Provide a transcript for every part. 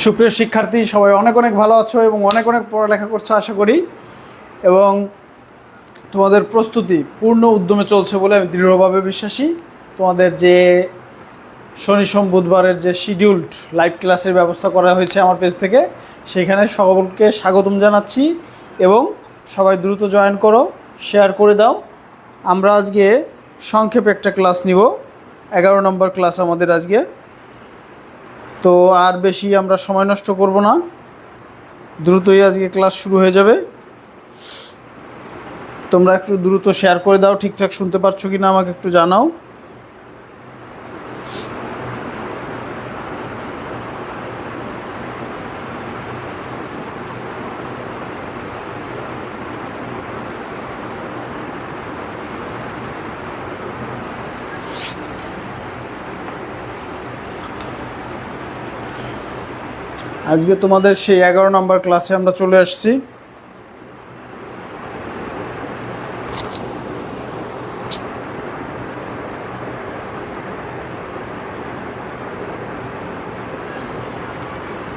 সুপ্রিয় শিক্ষার্থী, সবাই অনেক অনেক ভালো আছো এবং অনেক অনেক পড়ালেখা করছো আশা করি। এবং তোমাদের প্রস্তুতি পূর্ণ উদ্যমে চলছে বলে আমি দৃঢ়ভাবে বিশ্বাসী। তোমাদের যে শনি সোম বুধবারের যে শিডিউলড লাইভ ক্লাসের ব্যবস্থা করা হয়েছে আমার পেজ থেকে, সেখানে সকলকে স্বাগতম জানাচ্ছি এবং সবাই দ্রুত জয়েন করো, শেয়ার করে দাও। আমরা আজকে সংক্ষেপে একটা ক্লাস নিব, 11 নম্বর ক্লাস আমাদের আজকে। তো আর বেশি আমরা সময় নষ্ট করব না, দ্রুতই আজকে ক্লাস শুরু হয়ে যাবে। তোমরা একটু দ্রুত শেয়ার করে দাও, ঠিকঠাক শুনতে পারছো কি না আমাকে একটু জানাও। আজকে তোমাদের সেই 11 নম্বর ক্লাসে আমরা চলে আসছি।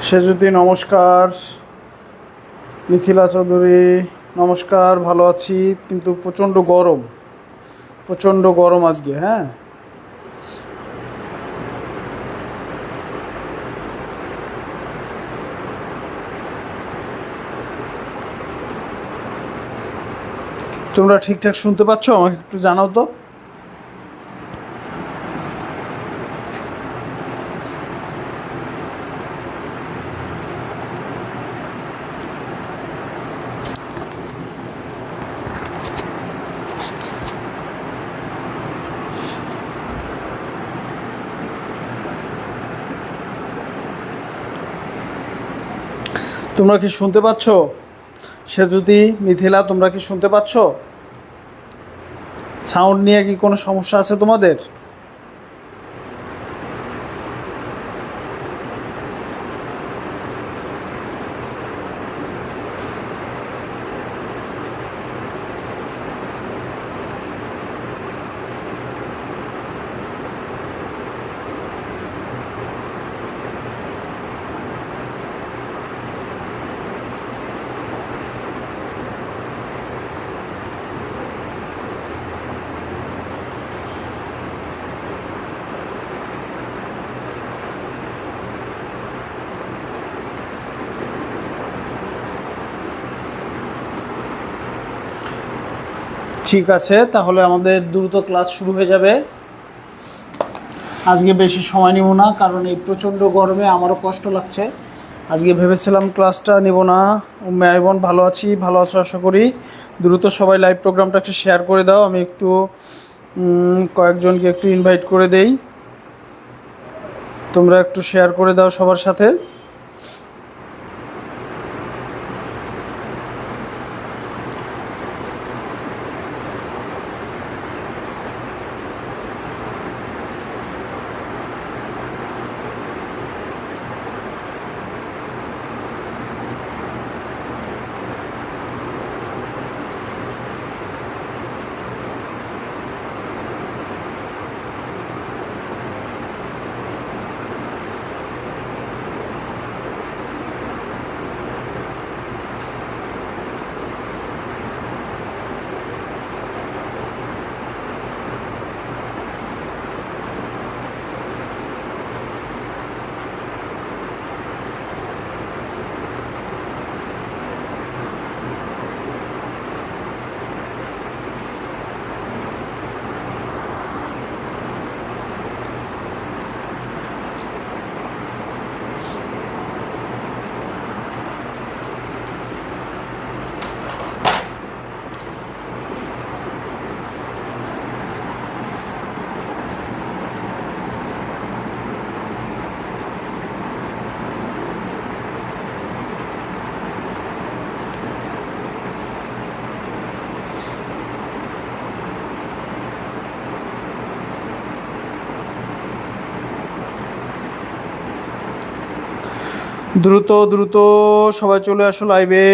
সেজুদ্দি নমস্কার, মিথিলা চৌধুরী নমস্কার, ভালো আছি কিন্তু প্রচণ্ড গরম আজকে। হ্যাঁ, তোমরা ঠিকঠাক শুনতে পাচ্ছ আমাকে একটু জানাও তো। তোমরা কি শুনতে পাচ্ছ? সে যদি মিথিলা, তোমরা কি শুনতে পাচ্ছ? সাউন্ড নিয়ে কি কোনো সমস্যা আছে তোমাদের? ঠিক আছে, তাহলে আমাদের দ্রুত ক্লাস শুরু হয়ে যাবে। আজকে বেশি সময় নিব না, কারণ এই প্রচণ্ড গরমে আমারও কষ্ট লাগছে। আজকে ভেবেছিলাম ক্লাসটা নিব না। মেয়বন ভালো আছি, ভালো আছো আশা করি। দ্রুত সবাই লাইভ প্রোগ্রামটাকে শেয়ার করে দাও। আমি একটু কয়েকজনকে একটু ইনভাইট করে দেই, তোমরা একটু শেয়ার করে দাও সবার সাথে। দ্রুত দ্রুত সবাই চলে আসো লাইভে।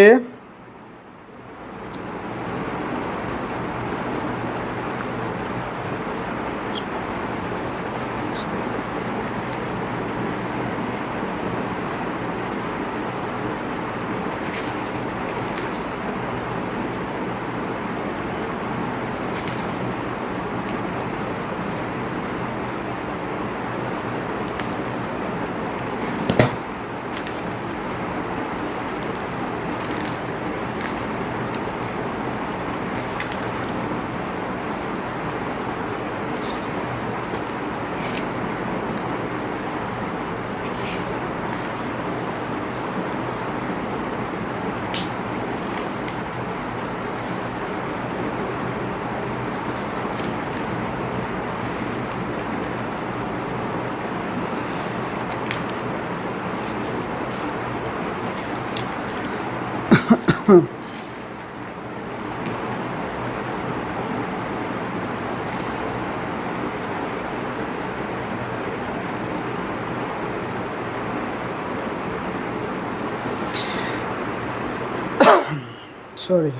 সরি।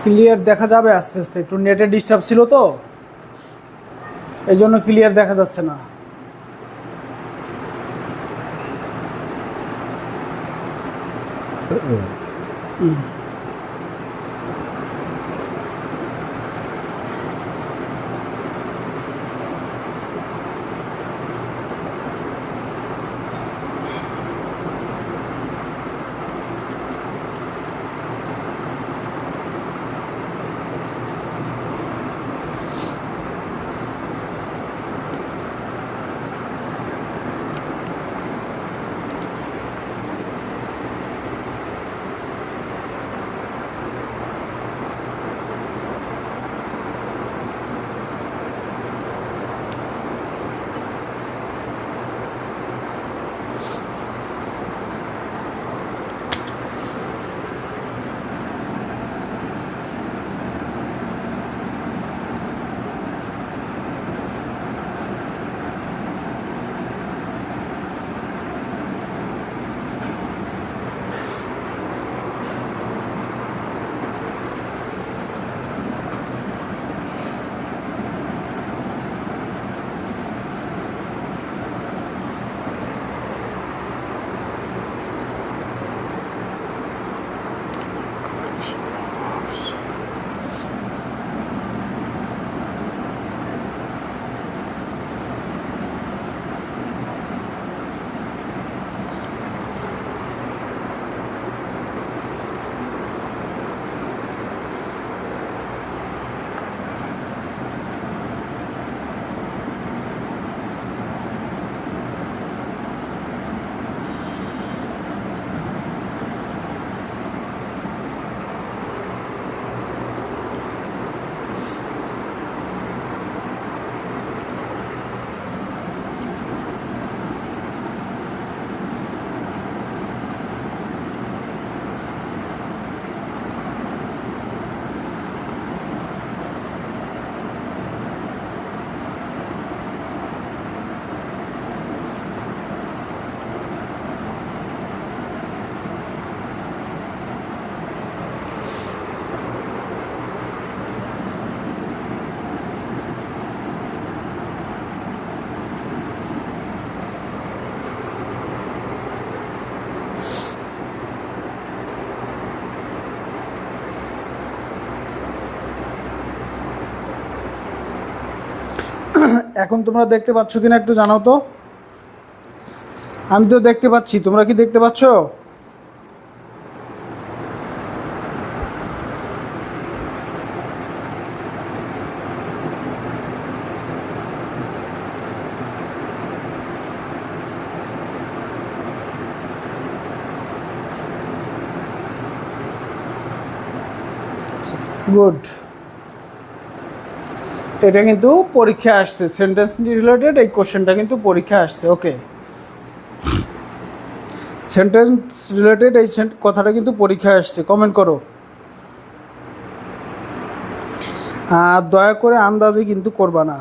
ক্লিয়ার দেখা যাবে আস্তে আস্তে, একটু নেটের ডিস্টার্ব ছিল তো, এই জন্য ক্লিয়ার দেখা যাচ্ছে না। এখন তোমরা দেখতে পাচ্ছ কিনা একটু জানাও তো। আমি তো দেখতে পাচ্ছি, তোমরা কি দেখতে পাচ্ছ? গুড। এটা কিন্তু পরীক্ষায় আসছে, সেন্টেন্স রিলেটেড এই কোশ্চেনটা কিন্তু পরীক্ষায় আসছে। ওকে, সেন্টেন্স রিলেটেড এই কথাটা কিন্তু পরীক্ষায় আসছে। কমেন্ট করো। আর দয়া করে আন্দাজে কিন্তু করবা না।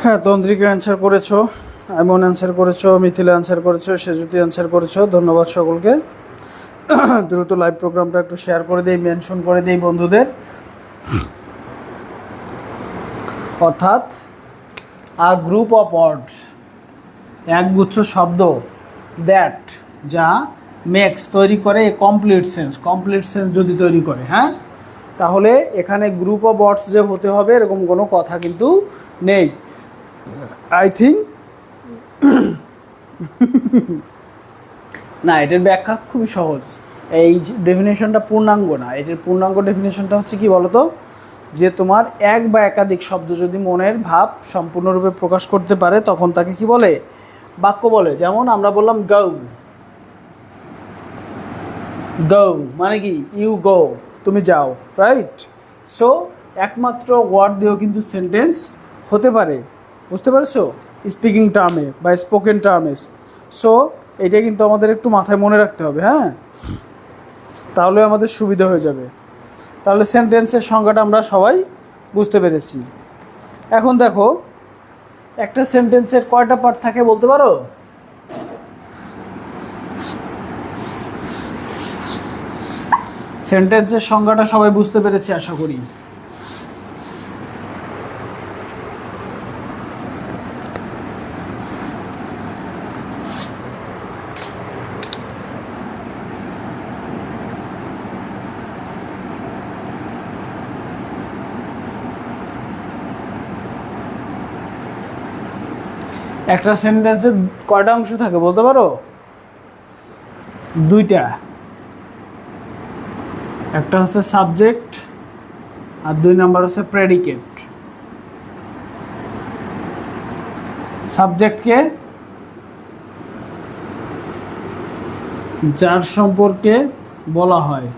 হ্যাঁ, তন্দ্রিকা অ্যান্সার করেছো, আইমন অ্যান্সার করেছো, মিথিলা অ্যান্সার করেছো, সেজুতি অ্যান্সার করেছো। ধন্যবাদ সকলকে। দ্রুত লাইভ প্রোগ্রামটা একটু শেয়ার করে দিই, মেনশন করে দিই বন্ধুদের। অর্থাৎ আ গ্রুপ অফ ওয়ার্ডস, একগুচ্ছ শব্দ, দ্যাট যা মেক্স তৈরি করে এ কমপ্লিট সেন্স যদি তৈরি করে, হ্যাঁ, তাহলে এখানে গ্রুপ অফ ওয়ার্ডস যে হতে হবে এরকম কোনো কথা কিন্তু নেই। আই থিঙ্ক না, এটার ব্যাখ্যা খুবই সহজ। এই ডেফিনেশনটা পূর্ণাঙ্গ না, এটার পূর্ণাঙ্গ ডেফিনেশনটা হচ্ছে কি বলতো, যে তোমার এক বা একাধিক শব্দ যদি মনের ভাব সম্পূর্ণরূপে প্রকাশ করতে পারে তখন তাকে কি বলে, বাক্য বলে। যেমন আমরা বললাম গো, গো মানে কি ইউ গো, তুমি যাও, রাইট। সো একমাত্র ওয়ার্ড দিয়েও কিন্তু সেন্টেন্স হতে পারে, বুঝতে পারছো, স্পিকিং টার্মে বা স্পোকেন টার্মে। সো এটা কিন্তু আমাদের একটু মাথায় মনে রাখতে হবে, হ্যাঁ, তাহলে আমাদের সুবিধা হয়ে যাবে। তাহলে সেন্টেন্সের সংজ্ঞাটা আমরা সবাই বুঝতে পেরেছি। এখন দেখো, একটা সেন্টেন্সের কয়টা পার্ট থাকে বলতে পারো? সেন্টেন্সের সংজ্ঞাটা সবাই বুঝতে পেরেছি আশা করি। একটা সেন্টেন্সের কয়টা অংশ থাকে বলতে পারো? দুইটা। একটা হচ্ছে সাবজেক্ট আর 2 নাম্বার হচ্ছে প্রেডিকেট। সাবজেক্টকে যার সম্পর্কে বলা হয়,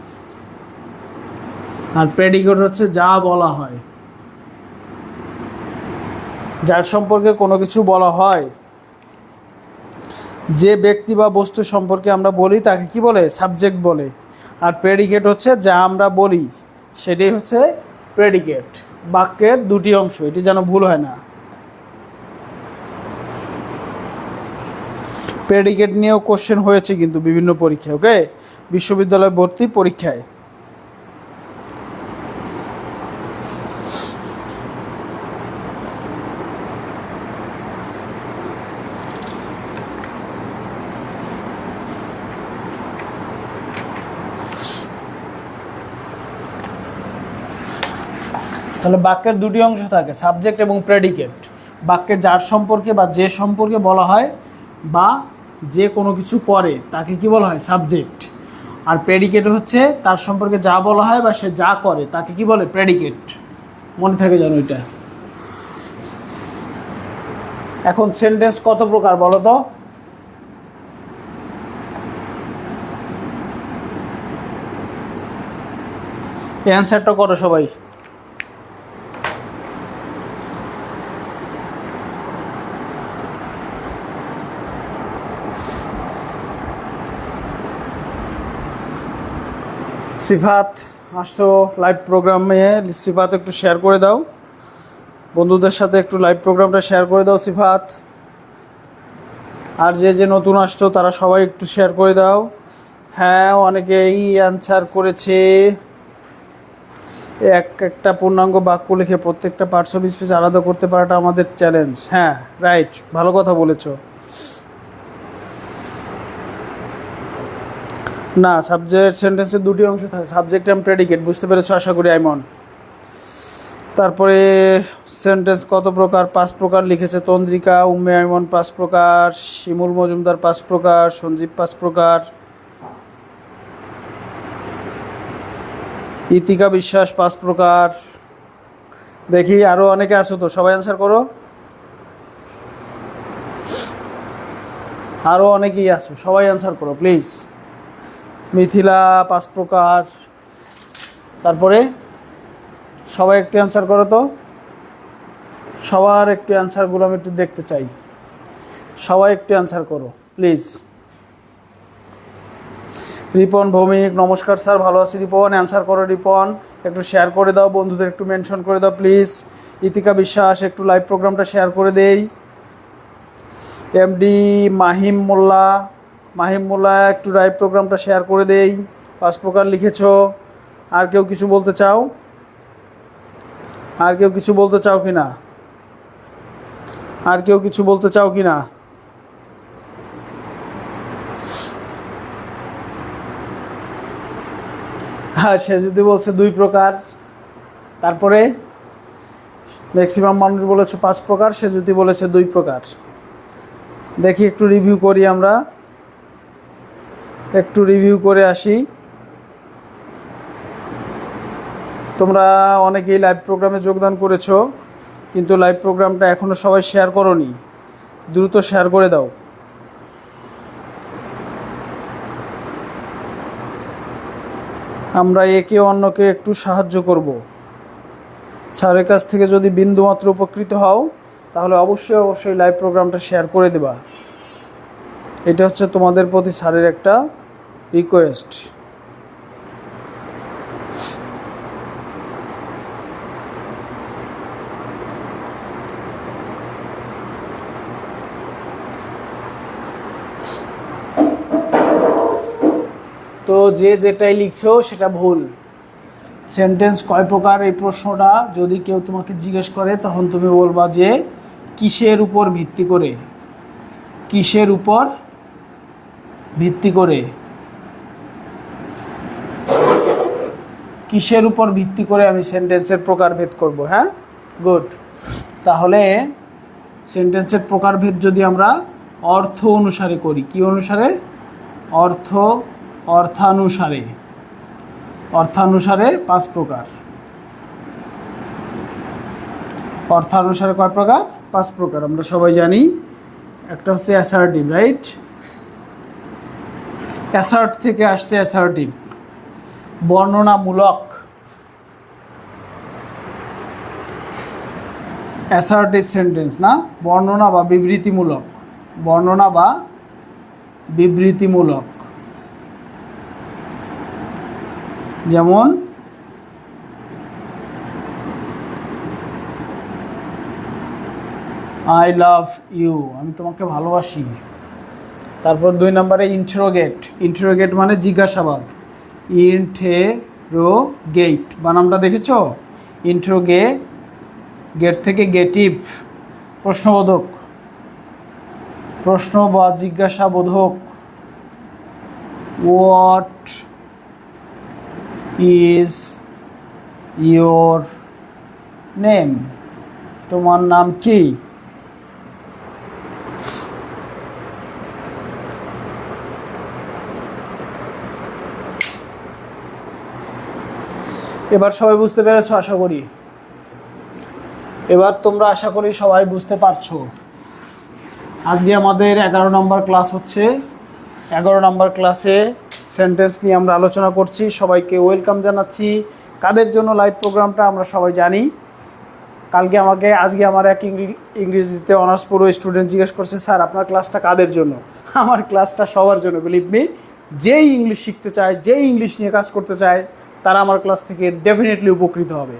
আর প্রেডিকেট হচ্ছে যা বলা হয়। যার সম্পর্কে কোনো কিছু বলা হয়, যে ব্যক্তি বা বস্তু সম্পর্কে আমরা বলি তাকে কি বলে, সাবজেক্ট বলে। আর প্রেডিকেট হচ্ছে যা আমরা বলি সেটাই হচ্ছে প্রেডিকেট। বাক্যের দুটি অংশ, এটি যেন ভুল হয় না। প্রেডিকেট নিয়েও কোশ্চেন হয়েছে কিন্তু বিভিন্ন পরীক্ষায়, ওকে, বিশ্ববিদ্যালয় ভর্তি পরীক্ষায়। তাহলে বাক্যের দুটি অংশ থাকে, সাবজেক্ট এবং প্রেডিকেট। বাক্যে যার সম্পর্কে বা যে সম্পর্কে বলা হয় বা যে কোনো কিছু করে তাকে কি বলা হয়? সাবজেক্ট। আর প্রেডিকেট হচ্ছে তার সম্পর্কে যা বলা হয় বা সে যা করে তাকে কি বলে? প্রেডিকেট। মনে থাকে জানো এটা। এখন সেন্টেন্স কত প্রকার বলো তো? অ্যান্সারটা করো সবাই। সিফাত আসতো লাইভ প্রোগ্রামে। সিফাত একটু শেয়ার করে দাও, বন্ধুদের সাথে একটু লাইভ প্রোগ্রামটা শেয়ার করে দাও সিফাত। আর যে যে নতুন আসছো তারা সবাই একটু শেয়ার করে দাও। হ্যাঁ, অনেকেই অ্যান্সার করেছে। একটা পূর্ণাঙ্গ বাক্য লিখে প্রত্যেকটা পার্টস অফ স্পিচ আলাদা করতে পারাটা আমাদের চ্যালেঞ্জ। হ্যাঁ, রাইট, ভালো কথা বলেছো। না, সাবজেক্ট সেন্টেন্সের দুটি অংশ থাকে, সাবজেক্ট এবং প্রেডিকেট। বুঝতে পেরেছো আশা করি আইমন। তারপরে সেন্টেন্স কত প্রকার? 5 প্রকার লিখেছে তন্দ্রিকা, উম্মে আইমন 5 প্রকার, শিমুল মজুমদার 5 প্রকার, সঞ্জীব 5 প্রকার, ইতিকা বিশ্বাস 5 প্রকার। দেখি আরও অনেকে আছো তো, সবাই অ্যান্সার করো। আরও অনেকেই আছো, সবাই অ্যান্সার করো প্লিজ। মিথিলা 5 প্রকার। তারপরে সবাই একটু অ্যান্সার করো তো, সবার একটু অ্যান্সারগুলো আমি একটু দেখতে চাই। সবাই একটু অ্যান্সার করো প্লিজ। রিপন ভৌমিক, নমস্কার স্যার, ভালো আছি রিপন। অ্যান্সার করো রিপন, একটু শেয়ার করে দাও, বন্ধুদের একটু মেনশন করে দাও প্লিজ। ইতিকা বিশ্বাস, একটু লাইভ প্রোগ্রামটা শেয়ার করে দেই। এমডি মাহিম মোল্লা, একটু লাইভ প্রোগ্রামটা শেয়ার করে দেই। 5 প্রকার লিখেছো। আর কেউ কিছু বলতে চাও? আর কেউ কিছু বলতে চাও কি না? আর কেউ কিছু বলতে চাও কি না? হ্যাঁ, সে যদি বলছে 2 প্রকার, তারপরে ম্যাক্সিমাম মানুষ বলেছে 5 প্রকার, সে যদি বলেছে 2 প্রকার। দেখি একটু রিভিউ করি, আমরা একটু রিভিউ করে আসি। তোমরা অনেকেই লাইভ প্রোগ্রামে যোগদান করেছো, কিন্তু লাইভ প্রোগ্রামটা এখনও সবাই শেয়ার করোনি। দ্রুত শেয়ার করে দাও। আমরা একে অন্যকে একটু সাহায্য করব। স্যারের কাছ থেকে যদি বিন্দুমাত্র উপকৃত হও তাহলে অবশ্যই লাইভ প্রোগ্রামটা শেয়ার করে দেবা। এটা হচ্ছে তোমাদের প্রতি স্যারের একটা রিকোয়েস্ট। তো যে যেটাই লিখছো সেটা ভুল। সেন্টেন্স কয় প্রকার, এই প্রশ্নটা যদি কেউ তোমাকে জিজ্ঞেস করে তখন তুমি বলবা যে কিসের উপর ভিত্তি করে, কিসের উপর ভিত্তি করে, কিসের উপর ভিত্তি করে আমি সেন্টেন্সের প্রকারভেদ করব। হ্যাঁ, গুড। তাহলে সেন্টেন্সের প্রকারভেদ যদি আমরা অর্থ অনুসারে করি, কি অনুসারে? অর্থানুসারে 5 প্রকার। অর্থানুসারে কয় প্রকার? 5 প্রকার। আমরা সবাই জানি একটা হচ্ছে অ্যাসার্টিভ, রাইট? অ্যাসার্ট থেকে আসছে অ্যাসার্টিভ, বর্ণনামূলক। অ্যাসার্টিভ সেন্টেন্স না, বর্ণনা বা বিবৃতিমূলক। বর্ণনা বা বিবৃতিমূলক। যেমন আই লাভ ইউ, আমি তোমাকে ভালোবাসি। তারপর 2 নম্বরে ইন্টারোগেট মানে জিজ্ঞাসাবাদ। ইন্টেরোগেট বানামটা দেখেছো? গেট থেকে গেটিভ, প্রশ্নবোধক, প্রশ্ন বা জিজ্ঞাসাবোধক। হোয়াট ইজ ইয়োর নেম, তোমার নাম কি? এবার সবাই বুঝতে পেরেছো আশা করি। এবার তোমরা আশা করি সবাই বুঝতে পারছো। আজকে আমাদের 11 নম্বর ক্লাস হচ্ছে। 11 নম্বর ক্লাসে সেন্টেন্স নিয়ে আমরা আলোচনা করছি। সবাইকে ওয়েলকাম জানাচ্ছি। কাদের জন্য লাইভ প্রোগ্রামটা আমরা সবাই জানি। আজকে আমার এক ইংরেজিতে অনার্স পড়ো স্টুডেন্ট জিজ্ঞেস করছে, স্যার আপনার ক্লাসটা কাদের জন্য? আমার ক্লাসটা সবার জন্য। বিলিভ মি, যেই ইংলিশ শিখতে চায়, যেই ইংলিশ নিয়ে কাজ করতে চায়, তারা আমার ক্লাস থেকে ডেফিনেটলি উপকৃত হবে।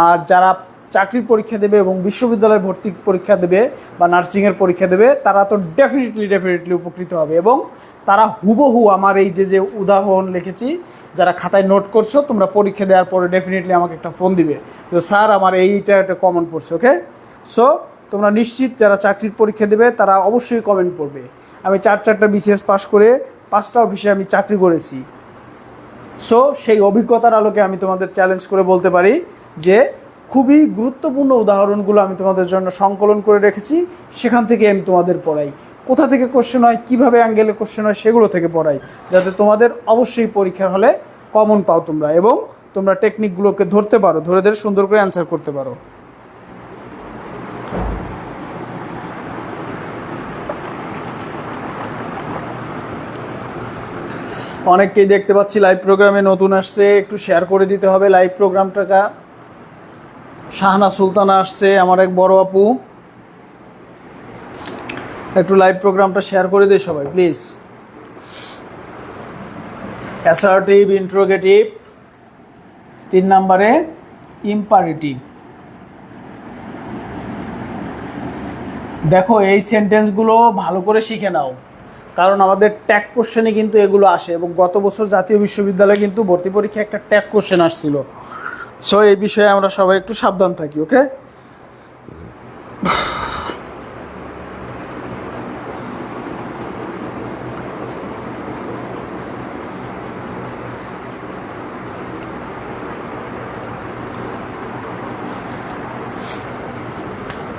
আর যারা চাকরির পরীক্ষা দেবে এবং বিশ্ববিদ্যালয়ে ভর্তি পরীক্ষা দেবে বা নার্সিংয়ের পরীক্ষা দেবে, তারা তো ডেফিনেটলি উপকৃত হবে। এবং তারা হুবহু আমার এই যে উদাহরণ লিখেছি, যারা খাতায় নোট করছো, তোমরা পরীক্ষা দেওয়ার পরে ডেফিনেটলি আমাকে একটা ফোন দিবে যে স্যার আমার এইটা একটা কমন পড়ছে। ওকে, সো তোমরা নিশ্চিত যারা চাকরির পরীক্ষা দেবে তারা অবশ্যই কমেন্ট করবে। আমি 4টা বিসিএস পাস করে 5টা অফিসে আমি চাকরি করেছি। সো সেই অভিজ্ঞতার আলোকে আমি তোমাদের চ্যালেঞ্জ করে বলতে পারি যে খুবই গুরুত্বপূর্ণ উদাহরণগুলো আমি তোমাদের জন্য সংকলন করে রেখেছি। সেখান থেকে আমি তোমাদের পড়াই। কোথা থেকে কোশ্চেন হয়, কীভাবে অ্যাঙ্গেলে কোশ্চেন হয়, সেগুলো থেকে পড়াই, যাতে তোমাদের অবশ্যই পরীক্ষার হলে কমন পাও তোমরা, এবং তোমরা টেকনিকগুলোকে ধরতে পারো, ধরে সুন্দর করে অ্যান্সার করতে পারো। অনেককেই দেখতে পাচ্ছি লাইভ প্রোগ্রামে নতুন আসছে, একটু শেয়ার করে দিতে হবে লাইভ প্রোগ্রামটাকা। শাহানা সুলতানা আসছে, আমার এক বড় আপু, একটু লাইভ প্রোগ্রামটা শেয়ার করে দিই সবাই প্লিজ। অ্যাসার্টিভ, ইন্ট্রোগেটিভ, 3 নম্বরে ইম্পারেটিভ। দেখো এই সেন্টেন্সগুলো ভালো করে শিখে নাও, কারণ আমাদের ট্যাগ কোশ্চেনে কিন্তু এগুলো আসে, এবং গত বছর জাতীয় বিশ্ববিদ্যালয়ে কিন্তু ভর্তি পরীক্ষায় একটা ট্যাগ কোশ্চেন আসছিল। সো এই বিষয়ে আমরা সবাই একটু সাবধান থাকি। ওকে,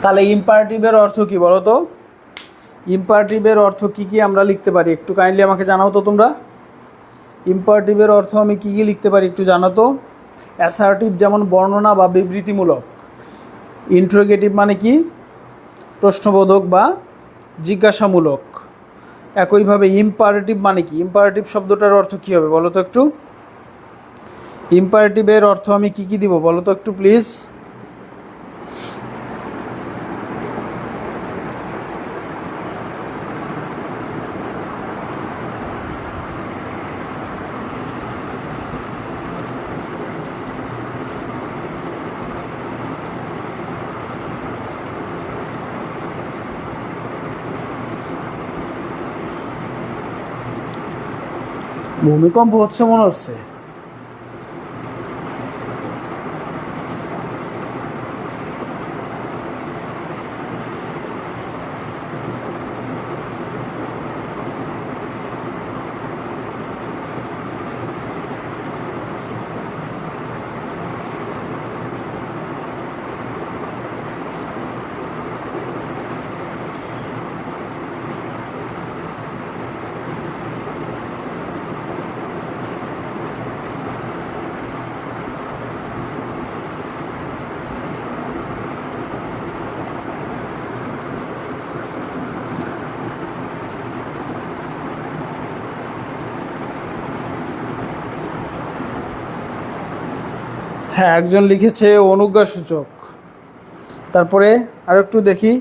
তাহলে ইম্পারেটিভের অর্থ কি বলো তো? ইম্পারেটিভের অর্থ কি কি আমরা লিখতে পারি একটু কাইন্ডলি আমাকে জানাও তো তোমরা। ইম্পারেটিভের অর্থ আমি কি কি লিখতে পারি একটু জানাও তো। অ্যাসার্টিভ যেমন বর্ণনা বা বিবৃতিমূলক। ইন্ট্রোগেটিভ মানে কি? প্রশ্নবোধক বা জিজ্ঞাসামূলক। একইভাবে ইম্পারেটিভ মানে কি? ইম্পারেটিভ শব্দটার অর্থ কী হবে বলো তো একটু। ইম্পারেটিভের অর্থ আমি কি কি দিব বলো তো একটু প্লিজ। ভূমিকম্প হচ্ছে মনে হচ্ছে। হ্যাঁ, একজন লিখেছে অনুজ্ঞাসূচক। তারপরে আর একটু দেখি,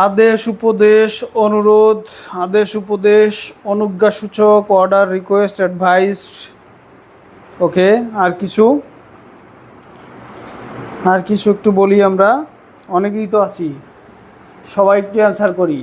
আদেশ, উপদেশ, অনুরোধ, আদেশ, উপদেশ, অনুজ্ঞাসূচক, অর্ডার, রিকোয়েস্ট, অ্যাডভাইসড। ওকে, আর কিছু একটু বলি আমরা, অনেকেই তো আছি, সবাই একটু অ্যান্সার করি।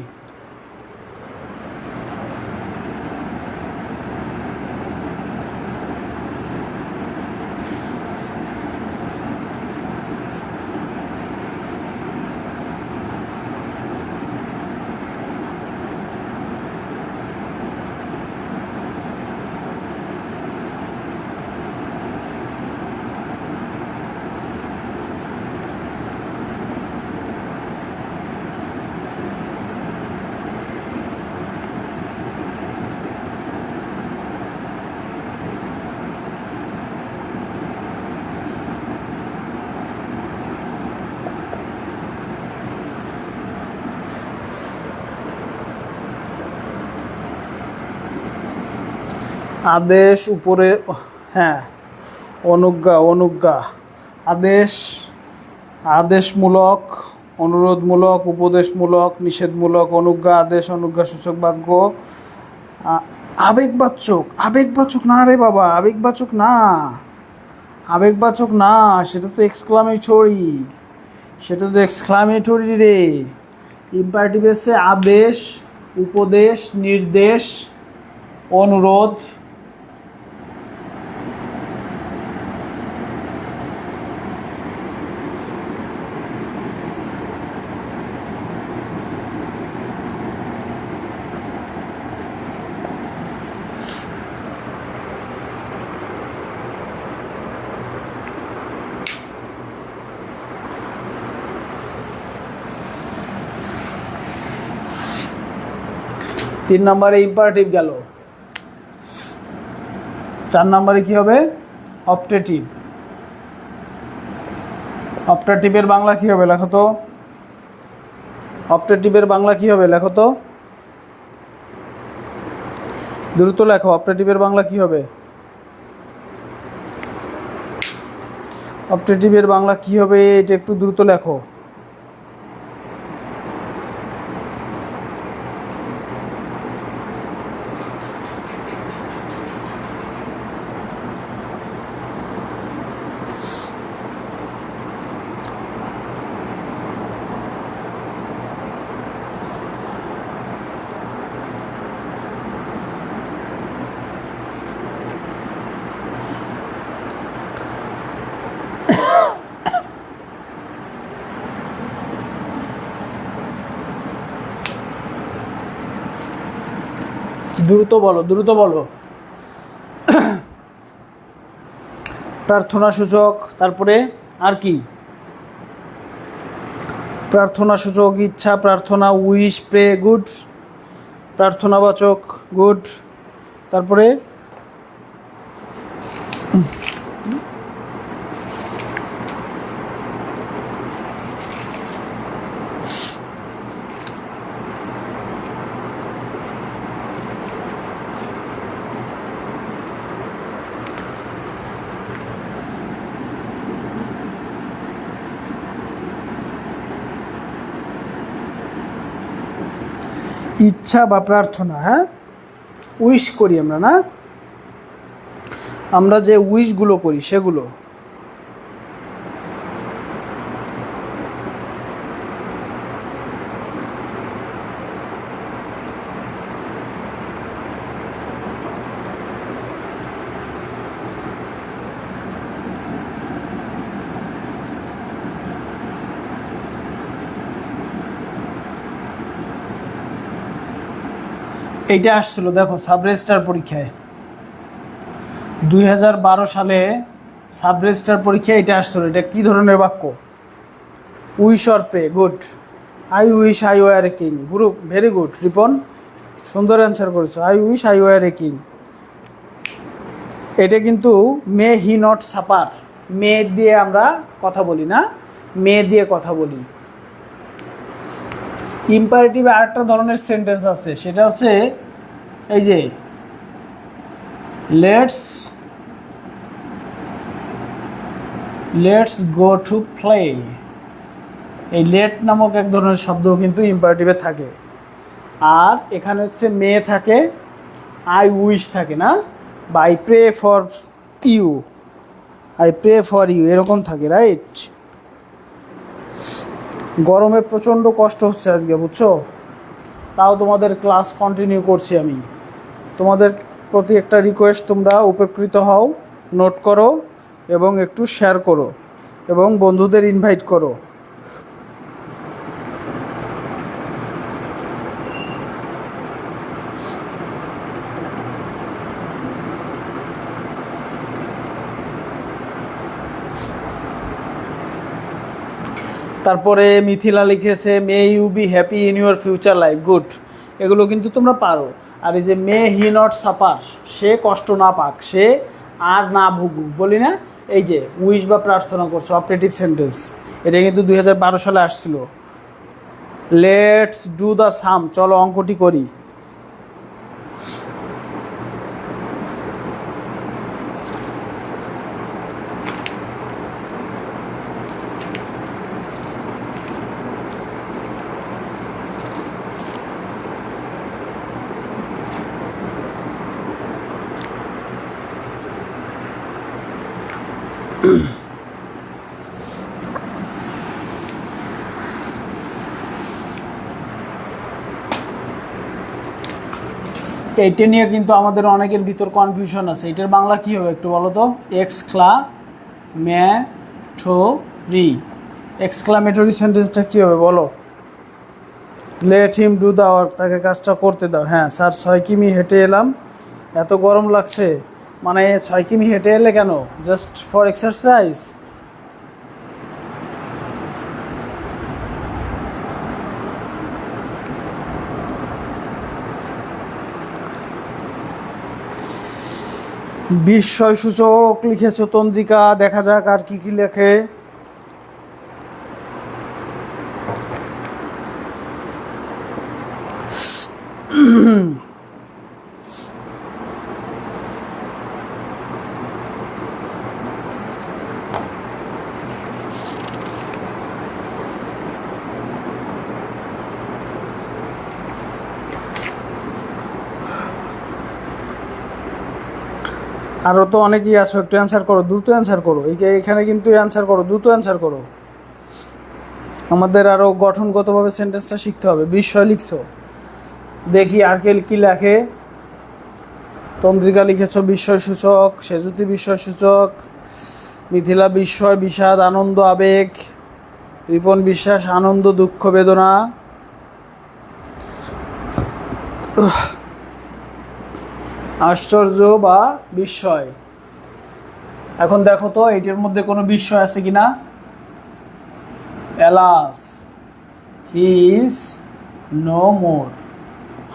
আদেশ উপরে, হ্যাঁ, অনুজ্ঞা, অনুজ্ঞা, আদেশ, আদেশমূলক, অনুরোধমূলক, উপদেশমূলক, নিষেধমূলক, অনুজ্ঞা, আদেশ, অনুজ্ঞাসূচক বাক্য। আবেগবাচক, আবেগবাচক না রে বাবা, আবেগবাচক না, আবেগবাচক না, সেটা তো এক্সক্লামেটরি, সেটা তো এক্সক্লামেটরি রে। ইম্পারেটিভ এসে আদেশ, উপদেশ, নির্দেশ, অনুরোধ। তিন নম্বরে ইম্পারেটিভ গেল। 4 নম্বরে কি হবে? অপটেটিভ। অপটেটিভের বাংলা কি হবে লেখো তো? অপটেটিভের বাংলা কি হবে লেখো তো? দ্রুত লেখো, অপটেটিভের বাংলা কি হবে? অপটেটিভের বাংলা কি হবে এটা একটু দ্রুত লেখো। দ্রুত বলো, দ্রুত বলো। প্রার্থনা সূচক, তারপরে আর কি? প্রার্থনা সূচক, ইচ্ছা, প্রার্থনা, উইশ, প্রে, গুড, প্রার্থনাবাচক, গুড। তারপরে ইচ্ছা বা প্রার্থনা, হ্যাঁ, উইশ করি আমরা না, আমরা যে উইশগুলো করি সেগুলো। এইটা আসছিল দেখো সাব রেজিস্ট্রার পরীক্ষায় 2012 সালে, সাব রেজিস্ট্রার পরীক্ষায় এটা আসছিল। এটা কি ধরনের বাক্য? Wish or pray, good. I wish I were a king, গুরু, ভেরি গুড রিপন, সুন্দর অ্যান্সার করেছো। I wish I were a king. এটা কিন্তু মে হি নট সাপার, মে দিয়ে আমরা কথা বলি না, মে দিয়ে কথা বলি। ইম্পারেটিভ আরেকটা ধরনের সেন্টেন্স আছে, সেটা হচ্ছে এই যে লেটস গো টু প্লে। এই লেট নামক এক ধরনের শব্দও কিন্তু ইম্পারেটিভে থাকে। আর এখানে হচ্ছে মে থাকে, আই উইশ থাকে না, বা I pray for you, I pray for you, এরকম থাকে, রাইট? গরমে প্রচণ্ড কষ্ট হচ্ছে আজকে, বুঝছো? তাও তোমাদের ক্লাস কন্টিনিউ করছি আমি। তোমাদের প্রতি একটা রিকোয়েস্ট, তোমরা উপকৃত হও, নোট করো এবং একটু শেয়ার করো এবং বন্ধুদের ইনভাইট করো। তারপরে মিথিলা লিখেছে may you be happy in your future life, good. এগুলো কিন্তু তোমরা পারো। আর এই যে মে হি নট সাফার, সে কষ্ট না পাক, সে আর না ভুগুক, বলি না? এই যে উইশ বা প্রার্থনা করছো, অপারেটিভ সেন্টেন্স, এটা কিন্তু 2012 সালে আসছিল। লেটস ডু দ্য সাম, চলো অঙ্কটি করি। এইটা নিয়ে কিন্তু আমাদের অনেকের ভিতর কনফিউশন আছে। এটার বাংলা কি হবে একটু বলো তো? এক্সক্লামেটরি। এক্সক্লামেটরি সেন্টেন্সটা কী হবে বলো? Let him do the work, তাকে কাজটা করতে দাও। হ্যাঁ স্যার 6 কিমি হেঁটে এলাম, এত গরম লাগছে। মানে 6 কিমি হেঁটে এলে কেন? Just for exercise? বিস্ময়সূচক লিখেছ তন্দ্রিকা, দেখা যাক আর কি কি লেখে। আরও তো অনেকেই আছো, একটু অ্যান্সার করো, দ্রুত অ্যান্সার করো। এখানে কিন্তু অ্যান্সার করো, দ্রুত অ্যান্সার করো। আমাদের আরও গঠনগতভাবে সেন্টেন্সটা শিখতে হবে। বিস্ময় লিখছো, দেখি আর কে কী লেখে। তন্দ্রিকা লিখেছ বিস্ময়সূচক, সেজুতি বিস্ময়সূচক, মিথিলা বিস্ময়, বিষাদ, আনন্দ, আবেগ, রিপন বিশ্বাস আনন্দ, দুঃখ, বেদনা, আশ্চর্য বা বিস্ময়। এখন দেখো তো এটির মধ্যে কোনো বিস্ময় আছে কিনা। Alas he is no more,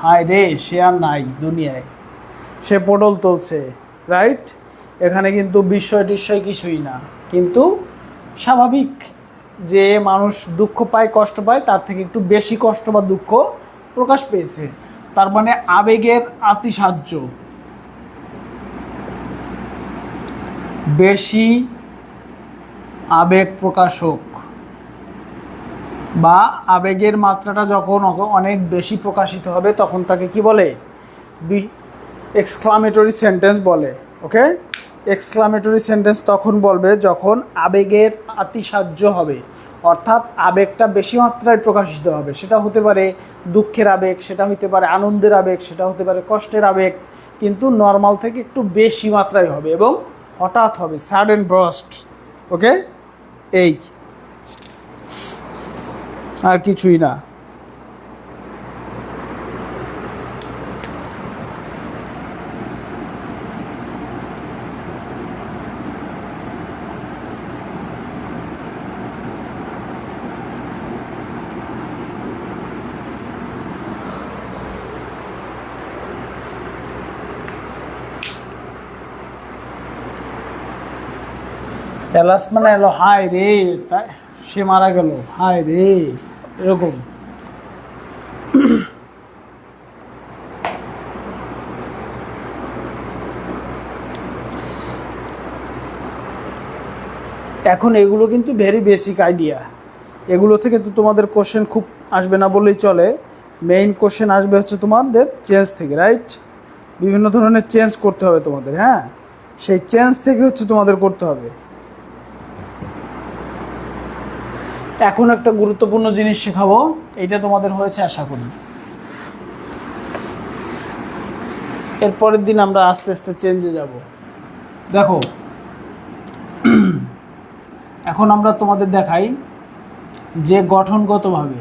হায় রে সে আর নাই দুনিয়ায়, সে পটল তুলছে, রাইট? এখানে কিন্তু বিস্ময় টিস্ময় কিছুই না, কিন্তু স্বাভাবিক যে মানুষ দুঃখ পায়, কষ্ট পায়, তার থেকে একটু বেশি কষ্ট বা দুঃখ প্রকাশ পেয়েছে। তার মানে আবেগের আতিশায্য, বেশি আবেগ প্রকাশক বা আবেগের মাত্রাটা যখন অনেক বেশি প্রকাশিত হবে তখন তাকে কি বলে? এক্সক্লামেটরি সেন্টেন্স বলে। ওকে, এক্সক্লামেটরি সেন্টেন্স তখন বলবে যখন আবেগের আতিশায্য হবে, অর্থাৎ আবেগটা বেশি মাত্রায় প্রকাশিত হবে। সেটা হতে পারে দুঃখের আবেগ, সেটা হতে পারে আনন্দের আবেগ, সেটা হতে পারে কষ্টের আবেগ, কিন্তু নর্মাল থেকে একটু বেশি মাত্রায় হবে এবং হঠাৎ হবে, সাডেন ব্রাস্ট। ওকে, এই আর কিছুই না। অ্যালাস মানে এলো হায় রে, তাই সে মারা গেল, হায় রে, এরকম। এখন এগুলো কিন্তু ভেরি বেসিক আইডিয়া, এগুলো থেকে তো তোমাদের কোশ্চেন খুব আসবে না বললেই চলে। মেইন কোশ্চেন আসবে হচ্ছে তোমাদের চেঞ্জ থেকে, রাইট? বিভিন্ন ধরনের চেঞ্জ করতে হবে তোমাদের। হ্যাঁ, সেই চেঞ্জ থেকে হচ্ছে তোমাদের করতে হবে। এখন একটা গুরুত্বপূর্ণ জিনিস শেখাবো, এইটা তোমাদের হয়েছে আশা করি। এরপরের দিন আমরা আস্তে আস্তে চেঞ্জে যাব। দেখো এখন আমরা তোমাদের দেখাই যে গঠনগতভাবে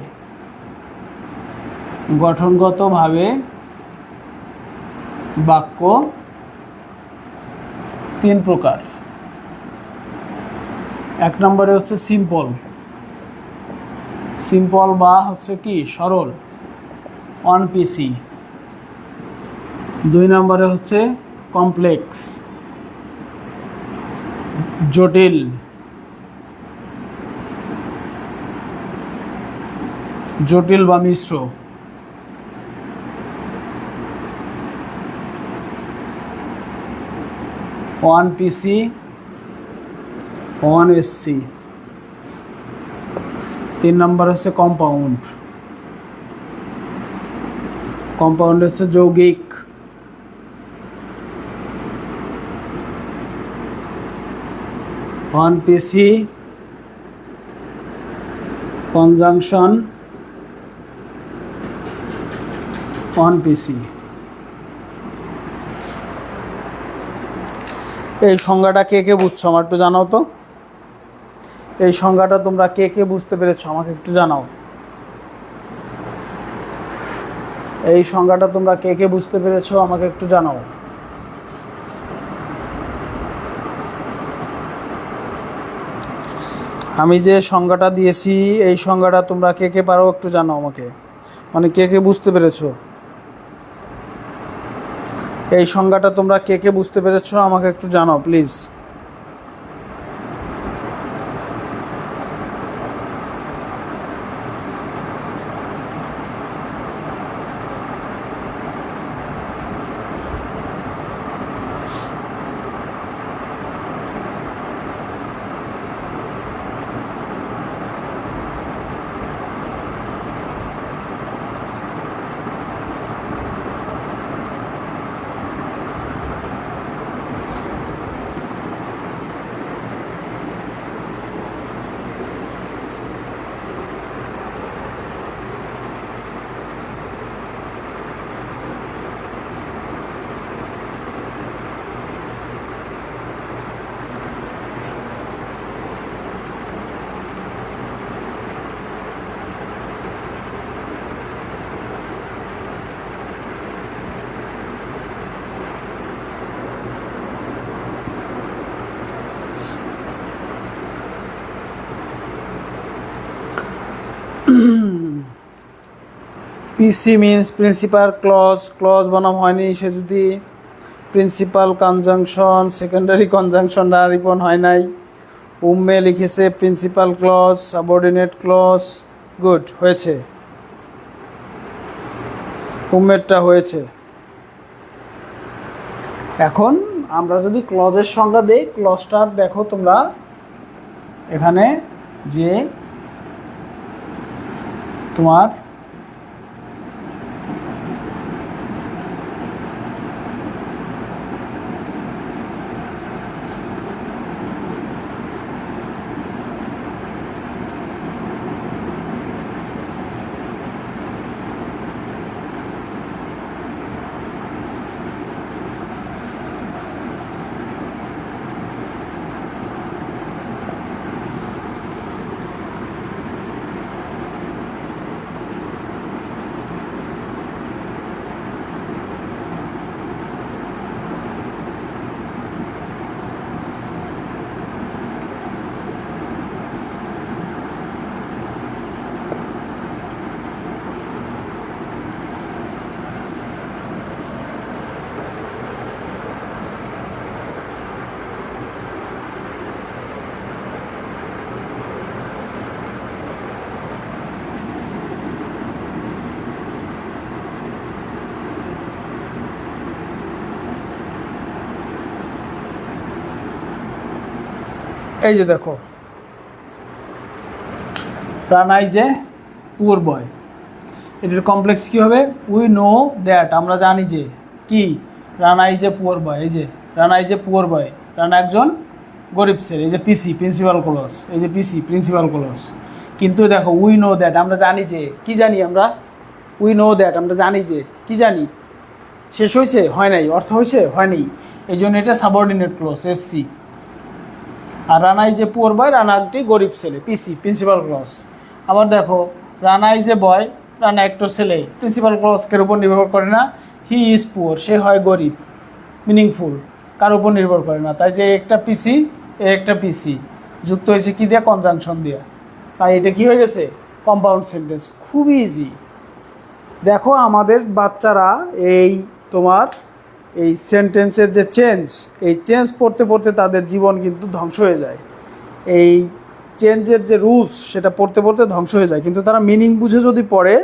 বাক্য 3 প্রকার। 1 নম্বরে হচ্ছে সিম্পল বা হচ্ছে কি সরল, 1 পিসি। 2 নম্বরে হচ্ছে কমপ্লেক্স, জটিল। বা মিশ্র। 1 পিসি, 1 এসসি। 3 নম্বর হচ্ছে কম্পাউন্ড হচ্ছে যৌগিক। 1 পিসি, কনজাংশন, 1 পিসি। এই সংজ্ঞাটা কে কে বুঝছো আমার একটু জানাও তো। এই সংজ্ঞাটা তোমরা কে কে বুঝতে পেরেছো আমাকে একটু জানাও। এই সংজ্ঞাটা তোমরা কে কে বুঝতে পেরেছো আমাকে একটু জানাও। আমি যে সংজ্ঞাটা দিয়েছি এই সংজ্ঞাটা তোমরা কে কে পারো একটু জানাও আমাকে, মানে কে কে বুঝতে পেরেছো। এই সংজ্ঞাটা তোমরা কে কে বুঝতে পেরেছো আমাকে একটু জানাও please. PC means principal clause, clause বানাম হয়নি, সে যদি প্রিন্সিপাল কনজাংশন সেকেন্ডারি কনজাংশন না রিপন হয় নাই। উম্মে লিখেছে principal clause subordinate clause, good হয়েছে, উম্মেরটা হয়েছে। এখন আমরা যদি ক্লজের সংজ্ঞা দেই, ক্লজটার দেখো তোমরা এখানে যে তোমার এই যে দেখো রানা ইজ এ পুয়ার বয়, এটার কমপ্লেক্স কী হবে, উই নো দ্যাট, আমরা জানি যে কি রানা ইজ এ পুয়ার বয়, এই যে Rana is a poor boy, Rana একজন গরিব ছেলে, এই যে পিসি প্রিন্সিপাল ক্লজ, এই যে পিসি প্রিন্সিপাল ক্লজ। কিন্তু দেখো উই নো দ্যাট, আমরা জানি যে, কি জানি আমরা, উই নো দ্যাট আমরা জানি যে, কি জানি, শেষ হয়েছে হয় নাই, অর্থ হয়েছে হয়নি, এই জন্য এটা সাবঅর্ডিনেট ক্লজ এসসি। আর Rana is a poor boy, Rana একটি গরিব ছেলে, পিসি প্রিন্সিপাল ক্লজ। আবার দেখো Rana is a boy, Rana একটা ছেলে, প্রিন্সিপাল ক্লজকের উপর নির্ভর করে না, হি ইজ পুয়ার, সে হয় গরিব, মিনিংফুল, কার উপর নির্ভর করে না। তাই যে একটা পিসি এ একটা পিসি যুক্ত হয়েছে কি দিয়ে, কনজাংশন দিয়ে, তাই এটা কি হয়ে গেছে কম্পাউন্ড সেন্টেন্স, খুবই ইজি। দেখো আমাদের বাচ্চারা এই তোমার এই সেন্টেন্সের যে চেঞ্জ, এই চেঞ্জ পড়তে পড়তে তাদের জীবন কিন্তু ধ্বংস হয়ে যায়। এই চেঞ্জের যে রুলস সেটা পড়তে পড়তে ধ্বংস হয়ে যায়, কিন্তু তারা মিনিং বুঝে যদি পড়ে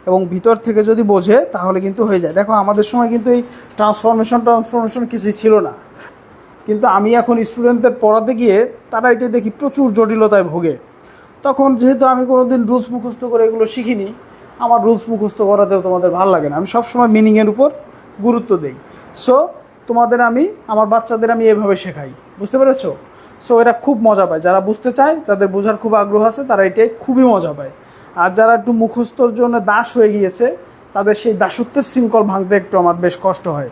এবং ভিতর থেকে যদি বোঝে তাহলে কিন্তু হয়ে যায়। দেখো আমাদের সময় কিন্তু এই ট্রান্সফরমেশন কিছুই ছিল না, কিন্তু আমি এখন স্টুডেন্টদের পড়াতে গিয়ে তারা এটা দেখি প্রচুর জটিলতায় ভোগে। তখন যেহেতু আমি কোনো দিন রুলস মুখস্থ করে এগুলো শিখিনি, আমার রুলস মুখস্থ করাতেও তোমাদের ভালো লাগে না, আমি সবসময় মিনিংয়ের উপর গুরুত্ব দিই। সো তোমাদের আমি, আমার বাচ্চাদের আমি এভাবে শেখাই, বুঝতে পেরেছো? সো এরা খুব মজা পায়, যারা বুঝতে চায়, যাদের বোঝার খুব আগ্রহ আছে, তারা এটাই খুবই মজা পায়। আর যারা একটু মুখস্থর জন্য দাস হয়ে গিয়েছে, তাদের সেই দাসত্বের শৃঙ্খল ভাঙতে একটু আমার বেশ কষ্ট হয়।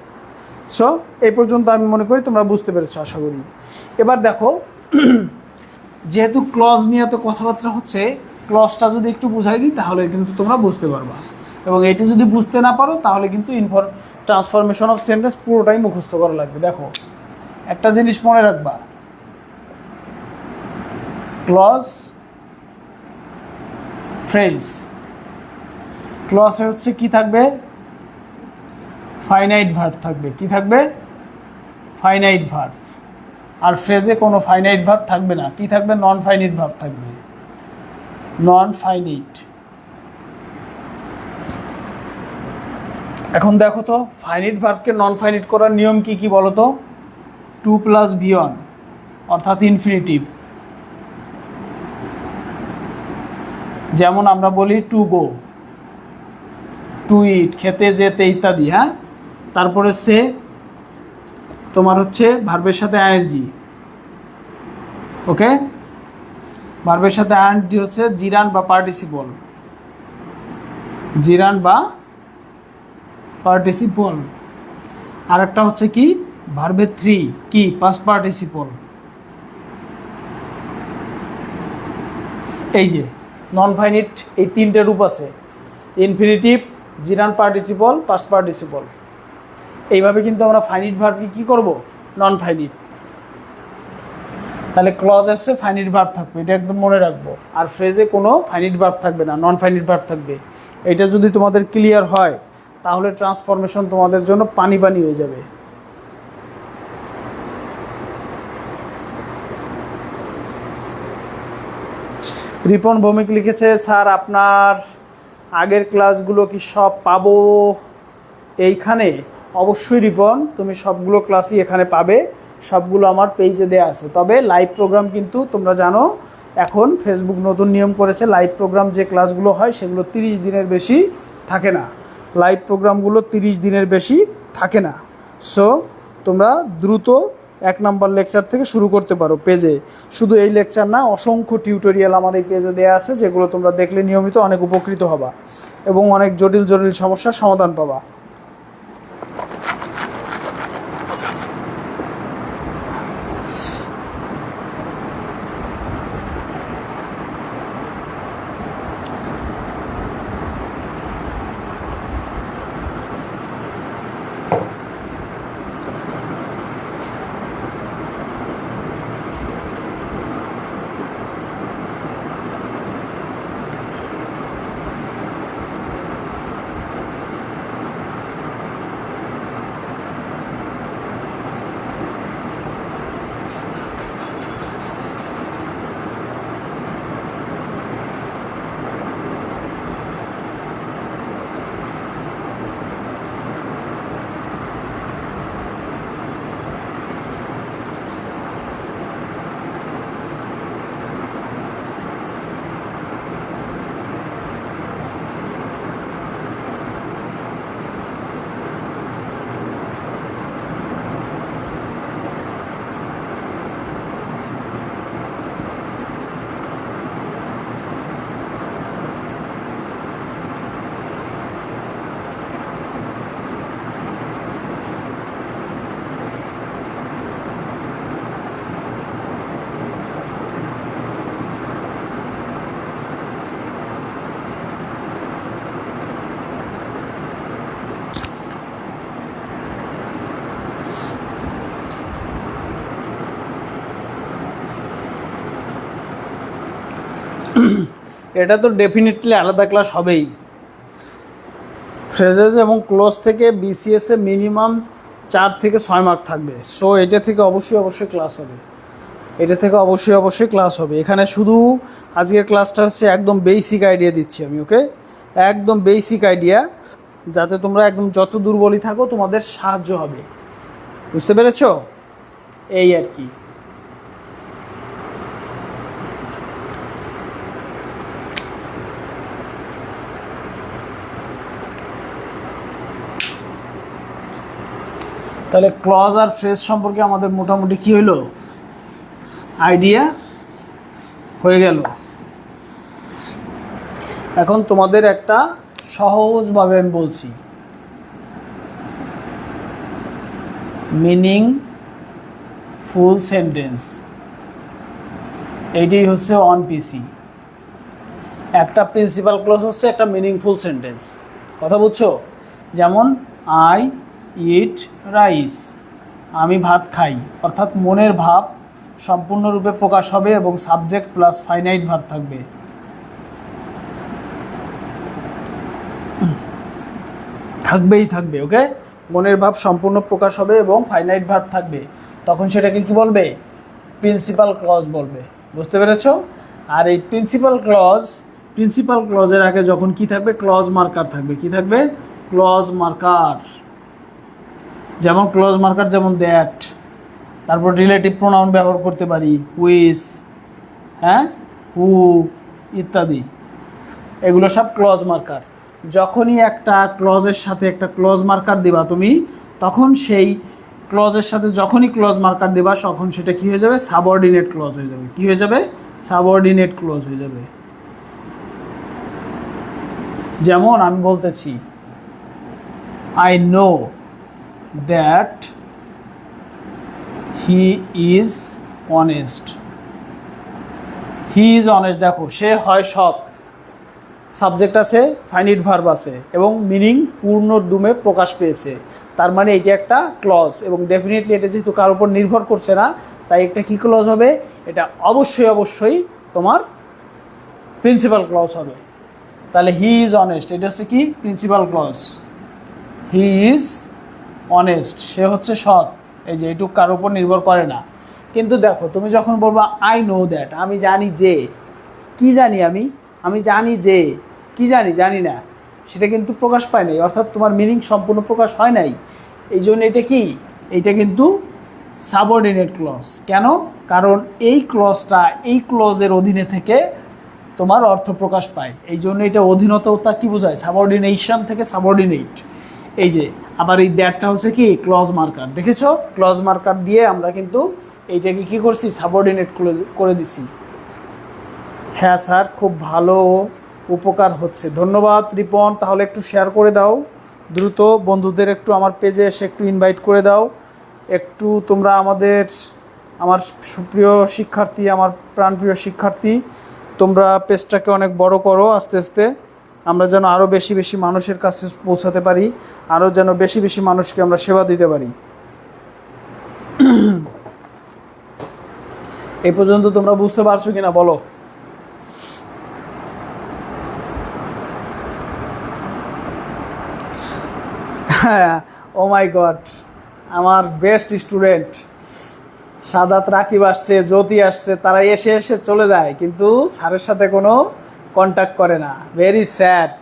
সো এই পর্যন্ত আমি মনে করি তোমরা বুঝতে পেরেছো আশা করি। এবার দেখো যেহেতু ক্লজ নিয়ে তো কথাবার্তা হচ্ছে, ক্লজটা যদি একটু বুঝাই দিই তাহলে কিন্তু তোমরা বুঝতে পারবা, এবং এটি যদি বুঝতে না পারো তাহলে কিন্তু ট্রান্সফরমেশন অফ সেন্টেন্স পুরোটাই মুখস্থ করা লাগবে। দেখো একটা জিনিস মনে রাখবা, ক্লজ ফ্রেজ, ক্লজে হচ্ছে কি থাকবে, ফাইনাইট ভার্ব থাকবে। কি থাকবে? Finite verb. আর ফ্রেজে কোনো ফাইনাইট ভার্ব থাকবে না। কি থাকবে? নন ফাইনাইট ভার্ব থাকবে, নন ফাইনাইট। এখন দেখো তো ফাইনাইট ভার্বকে নন ফাইনাইট করার নিয়ম কি কি বলো তো? 2 + V1 অর্থাৎ ইনফিনিটিভ। যেমন আমরা বলি টু গো, টু ইট, খেতে যেতে ইত্যাদি। হ্যাঁ, তারপরে সে তোমার হচ্ছে ভার্বের সাথে আইএনজি। ওকে, ভার্বের সাথে আইএনজি হচ্ছে জিরান বা পার্টিসিপল, জিরান বা পার্টিসিপল। আর একটা হচ্ছে কি, ভার্বের 3 কি, পাস্ট পার্টিসিপল। এই যে নন ফাইনিট এই 3টে রূপ আছে, infinitive, gerund participle, past participle. এইভাবে কিন্তু আমরা ফাইনিট ভার্বকে কী করব? Non finite. তাহলে ক্লজ আসছে ফাইনিট ভার্ব থাকবে, এটা একদম মনে রাখবো। আর ফ্রেজে কোনো ফাইনিট ভার্ব থাকবে না, নন ফাইনিট ভার্ব থাকবে। এটা যদি তোমাদের ক্লিয়ার হয় তাহলে ট্রান্সফরমেশন তোমাদের জন্য পানি পানি হয়ে যাবে। রিপন ভৌমিক লিখেছে, স্যার আপনার আগের ক্লাসগুলো কি সব পাবো এইখানে? অবশ্যই রিপন, তুমি সবগুলো ক্লাসই এখানে পাবে, সবগুলো আমার পেজে দেওয়া আছে। তবে লাইভ প্রোগ্রাম কিন্তু তোমরা জানো এখন ফেসবুক নতুন নিয়ম করেছে, লাইভ প্রোগ্রাম যে ক্লাসগুলো হয় সেগুলো 30 দিনের বেশি থাকে না। লাইভ প্রোগ্রামগুলো 30 দিনের বেশি থাকে না। সো তোমরা দ্রুত 1 নম্বর লেকচার থেকে শুরু করতে পারো পেজে। শুধু এই লেকচার না, অসংখ্য টিউটোরিয়াল আমার এই পেজে দেওয়া আছে, যেগুলো তোমরা দেখলে নিয়মিত অনেক উপকৃত হবা এবং অনেক জটিল জটিল সমস্যার সমাধান পাবা। এটা তো ডেফিনেটলি আলাদা ক্লাস হবেই। ফ্রেজেস এবং ক্লোজ থেকে বিসিএসে মিনিমাম 4 থেকে 6 মার্ক থাকবে। সো এটা থেকে অবশ্যই ক্লাস হবে, এটা থেকে অবশ্যই ক্লাস হবে। এখানে শুধু আজকের ক্লাসটা হচ্ছে একদম বেসিক আইডিয়া দিচ্ছি আমি। ওকে, একদম বেসিক আইডিয়া, যাতে তোমরা একদম যত দুর্বলই থাকো তোমাদের সাহায্য হবে। বুঝতে পেরেছো? এই আর কি। তাহলে ক্লজ আর ফ্রেজ সম্পর্কে আমাদের মোটামুটি কি হইলো, আইডিয়া হয়ে গেল। এখন তোমাদের একটা সহজভাবে আমি বলছি, মিনিংফুল সেন্টেন্স, এইটাই হচ্ছে অন পিসি। একটা প্রিন্সিপাল ক্লজ হচ্ছে একটা মিনিংফুল সেন্টেন্স, কথা বুঝছো? যেমন আই ইট রাইস, আমি ভাত খাই, অর্থাৎ মনের ভাব সম্পূর্ণরূপে প্রকাশ হবে এবং সাবজেক্ট প্লাস ফাইনাইট ভার্ব থাকবে। থাকবে ওকে, মনের ভাব সম্পূর্ণ প্রকাশ হবে এবং ফাইনাইট ভার্ব থাকবে, তখন সেটাকে কি বলবে? প্রিন্সিপাল ক্লজ বলবে। বুঝতে পেরেছো? আর এই প্রিন্সিপাল ক্লজের আগে যখন কি থাকবে? ক্লজ মার্কার থাকবে। কি থাকবে? Clause marker. যেমন ক্লজ মার্কার যেমন দ্যাট, তারপর রিলেটিভ প্রোনাউন ব্যবহার করতে পারি, হুইচ, হ্যাঁ, হু ইত্যাদি, এগুলো সব ক্লজ মার্কার। যখনই একটা ক্লজের সাথে একটা ক্লজ মার্কার দিবা তুমি, তখন সেই ক্লজের সাথে যখনই ক্লজ মার্কার দিবা তখন সেটা কি হয়ে যাবে? সাবঅর্ডিনেট ক্লজ হয়ে যাবে। কি হয়ে যাবে? সাবঅর্ডিনেট ক্লজ হয়ে যাবে। যেমন আমি বলতেছি I know that he is honest. He is honest, দেখো সে হয় সৎ, সাবজেক্ট আছে, ফাইনাইট ভার্ব আছে এবং মিনিং পূর্ণরূপে প্রকাশ পেয়েছে। তার মানে এটা একটা ক্লজ এবং ডেফিনেটলি এটা যেহেতু কার উপর নির্ভর করছে না, তাই একটা কী ক্লজ হবে? এটা অবশ্যই তোমার প্রিন্সিপাল ক্লজ হবে। তাহলে হি ইজ অনেস্ট, এটা হচ্ছে কি? Principal clause. He is honest, সে হচ্ছে সৎ, এই যে এটুকু কার উপর নির্ভর করে না। কিন্তু দেখো তুমি যখন বলবা আই নো দ্যাট, আমি জানি যে, কি জানি আমি জানি যে, কি জানি না, সেটা কিন্তু প্রকাশ পায় নাই, অর্থাৎ তোমার মিনিং সম্পূর্ণ প্রকাশ হয় নাই। এই জন্য এটা কি? এইটা কিন্তু সাবঅর্ডিনেট ক্লজ। কেন? কারণ এই ক্লজটা এই ক্লজের অধীনে থেকে তোমার অর্থ প্রকাশ পায়, এই জন্য এটা অধীনতা কি বোঝায়? সাবঅর্ডিনেশন থেকে সাবঅর্ডিনেট। এই যে আবার এই দ্যাটটা হচ্ছে কি? Clause marker. দেখেছো? ক্লজ মার্কার দিয়ে আমরা কিন্তু এইটাকে কী করছি? সাবঅর্ডিনেট করে দিছি। হ্যাঁ স্যার, খুব ভালো উপকার হচ্ছে, ধন্যবাদ রিপন। তাহলে একটু শেয়ার করে দাও দ্রুত, বন্ধুদের একটু আমার পেজে এসে একটু ইনভাইট করে দাও। একটু তোমরা আমার সুপ্রিয় শিক্ষার্থী, আমার প্রাণপ্রিয় শিক্ষার্থী, তোমরা পেজটাকে অনেক বড় করো আস্তে আস্তে, আমরা যেন আরও বেশি মানুষের কাছে পৌঁছাতে পারি, আরও যেন বেশি মানুষকে আমরা সেবা দিতে পারি। এই পর্যন্ত তোমরা বুঝতে পারছো কিনা বলো? হ্যাঁ, ও মাই গড, আমার বেস্ট স্টুডেন্ট সাদাত, রাকিব আসছে, জ্যোতি আসছে, তারা এসে চলে যায়, কিন্তু স্যারের সাথে কোনো কন্ট্যাক্ট করে না। Very sad.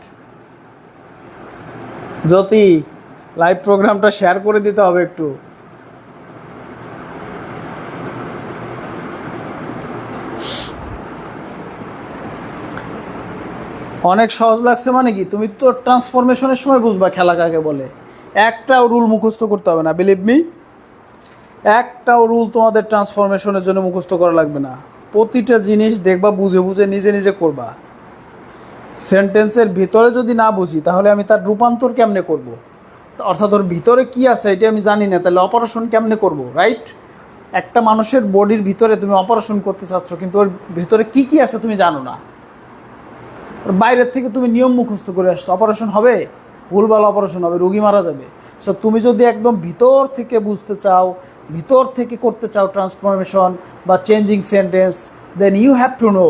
জ্যোতি, লাইভ প্রোগ্রামটা শেয়ার করে দিতে হবে একটু। অনেক সহজ লাগছে মানে কি? তুমি তো ট্রান্সফরমেশনের সময় বুঝবা খেলা কাকে বলে। একটাও রুল মুখস্থ করতে হবে না, বিলিভ মি, একটাও রুল তোমাদের ট্রান্সফরমেশনের জন্য মুখস্থ করা লাগবে না। প্রতিটা জিনিস দেখবা বুঝে নিজে করবা। সেন্টেন্সের ভিতরে যদি না বুঝি তাহলে আমি তার রূপান্তর কেমনে করব? অর্থাৎ ওর ভিতরে কি আছে এটা আমি জানি না, তাহলে অপারেশন কেমনে করব? রাইট? একটা মানুষের বডির ভিতরে তুমি অপারেশন করতে চাচ্ছ, কিন্তু ওর ভিতরে কি আছে তুমি জানো না। বাইরের থেকে তুমি নিয়ম মুখস্থ করে আসছো, অপারেশন হবে? ভুলভাল অপারেশন হবে, রোগী মারা যাবে। সো তুমি যদি একদম ভিতর থেকে বুঝতে চাও, ভিতর থেকে করতে চাও ট্রান্সফরমেশন বা changing sentence, then you have to know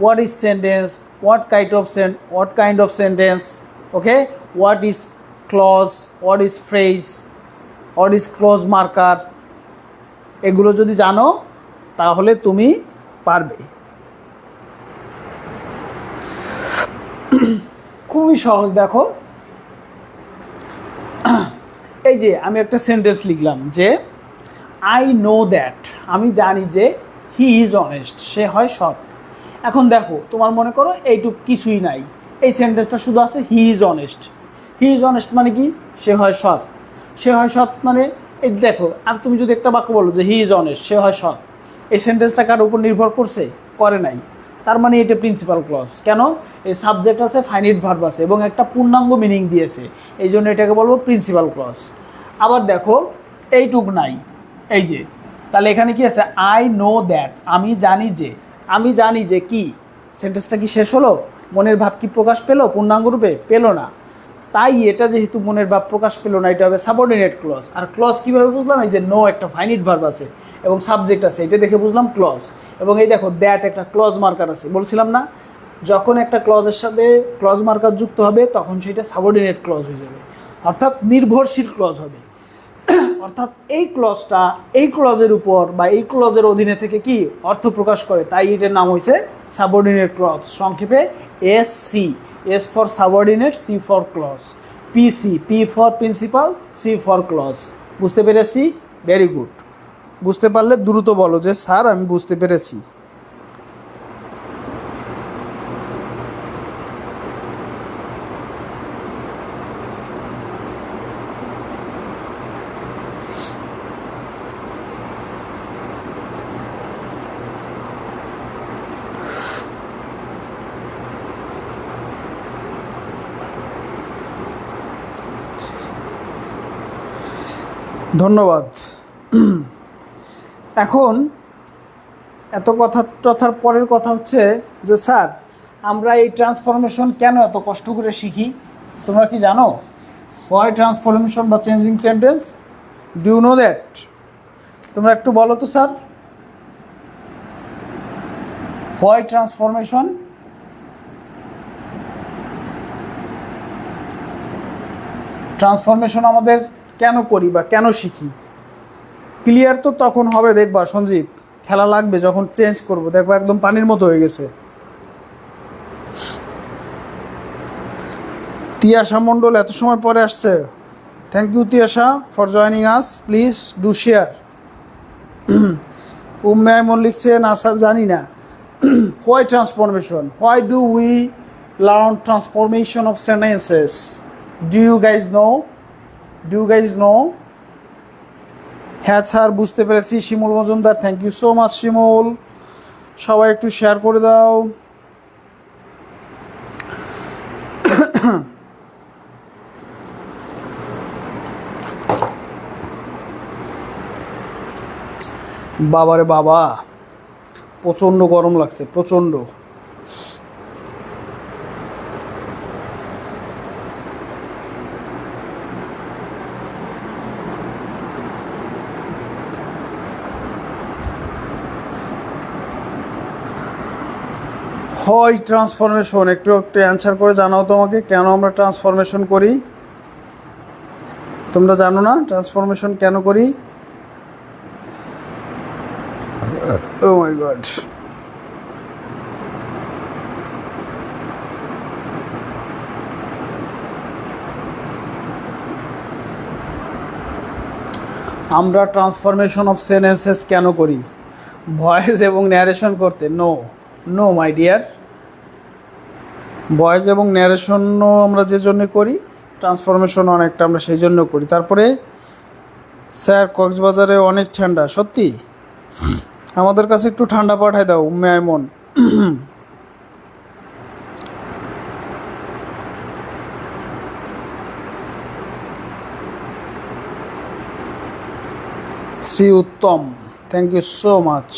what is sentence, what kind of sentence, okay, what is clause, what is phrase, what is clause marker, এগুলো যদি জানো তাহলে তুমি পারবে। খুবই সহজ। দেখো এই যে আমি একটা সেন্টেন্স লিখলাম যে আই নো দ্যাট, আমি জানি যে হি ইজ অনেস্ট, সে হয় সৎ। এখন দেখো তোমার মনে করো এইটুক কিছুই নাই, এই সেন্টেন্সটা শুধু আছে হি is honest. He is honest মানে কি? সে হয় সৎ। সে হয় সৎ মানে এই দেখো, আর তুমি যদি একটা বাক্য বলো যে হি ইজ অনেস্ট, সে হয় সৎ, এই সেন্টেন্সটা কার উপর নির্ভর করছে? করে নাই। তার মানে এটা প্রিন্সিপাল ক্লজ। কেন? এই সাবজেক্ট আছে, ফাইনাইট ভার্ব আছে এবং একটা পূর্ণাঙ্গ মিনিং দিয়েছে, এই জন্য এটাকে বলবো প্রিন্সিপাল ক্লজ। আবার দেখো এইটুক নাই, এই যে, তাহলে এখানে কি আছে, আই নো দ্যাট, আমি জানি যে কি, সেন্টেন্সটা কি শেষ হলো? মনের ভাব কি প্রকাশ পেলো পূর্ণাঙ্গ রূপে? পেলো না। তাই এটা যেহেতু মনের ভাব প্রকাশ পেলো না, এটা হবে সাবঅর্ডিনেট ক্লজ। আর ক্লজ কীভাবে বুঝলাম? এই যে নো একটা ফাইনিট ভার্ব আছে এবং সাবজেক্ট আছে, এটা দেখে বুঝলাম ক্লজ। এবং এই দেখো দ্যাট একটা ক্লজ মার্কার আছে, বলছিলাম না যখন একটা ক্লজের সাথে ক্লজ মার্কার যুক্ত হবে তখন সেটা সাবঅর্ডিনেট ক্লজ হয়ে যাবে, অর্থাৎ নির্ভরশীল ক্লজ হবে। অর্থাৎ এই ক্লজটা এই ক্লজের উপর বা এই ক্লজের অধীনে থেকে কি অর্থ প্রকাশ করে, তাই এটার নাম হয়েছে সাবঅর্ডিনেট ক্লজ, সংক্ষেপে SC. S for subordinate, C for clause, PC, P for principal, C for clause. বুঝতে পেরেছি? Very good. বুঝতে পারলে দ্রুত বলো যে স্যার আমি বুঝতে পেরেছি। ধন্যবাদ। এখন এত কথার পরের কথা হচ্ছে যে স্যার আমরা এই ট্রান্সফরমেশন কেন এত কষ্ট করে শিখি? তোমরা কি জানো? হোয়াই ট্রান্সফরমেশন বা changing sentence? Do you know that? তোমরা একটু বলো তো স্যার, হোয়াই ট্রান্সফরমেশন? ট্রান্সফরমেশন আমাদের কেন করি বা কেন শিখি? ক্লিয়ার তো তখন হবে, দেখবা সঞ্জীব, খেলা লাগবে যখন চেঞ্জ করব, দেখবা একদম পানির মতো হয়ে গেছে। তিয়াশা মণ্ডল এত সময় পরে আসছে, thank you Tiasha for joining us, please do share. Umme Aiman লিখছে না স্যার জানি না। Why transformation, why do we learn transformation of sentences? Do you guys know? Do you guys know? হ্যাঁ স্যার বুঝতে পেরেছি। Shimul Majumdar, thank you so much Shimul. সবাই একটু share করে দাও। বাবারে বাবা, প্রচণ্ড গরম লাগছে, প্রচণ্ড। হয় ট্রান্সফরমেশন একটু অ্যান্সার করে জানাও তোমাকে, কেন আমরা ট্রান্সফরমেশন করি? তোমরা জানো না ট্রান্সফরমেশন কেন করি? Oh my God. আমরা ট্রান্সফরমেশন অফ সেন্টেন্সেস কেন করি? ভয়েস এবং ন্যারেশন করতে? No no my dear, voice এবং ন্যারেশনও আমরা যে জন্য করি, ট্রান্সফরমেশন অনেকটা আমরা সেই জন্য করি। তারপরে স্যার কক্সবাজারে অনেক ঠান্ডা, সত্যি? আমাদের কাছে একটু ঠান্ডা পাঠায় দাও উম্মে আইমন। শ্রী উত্তম, থ্যাংক ইউ সো মাচ।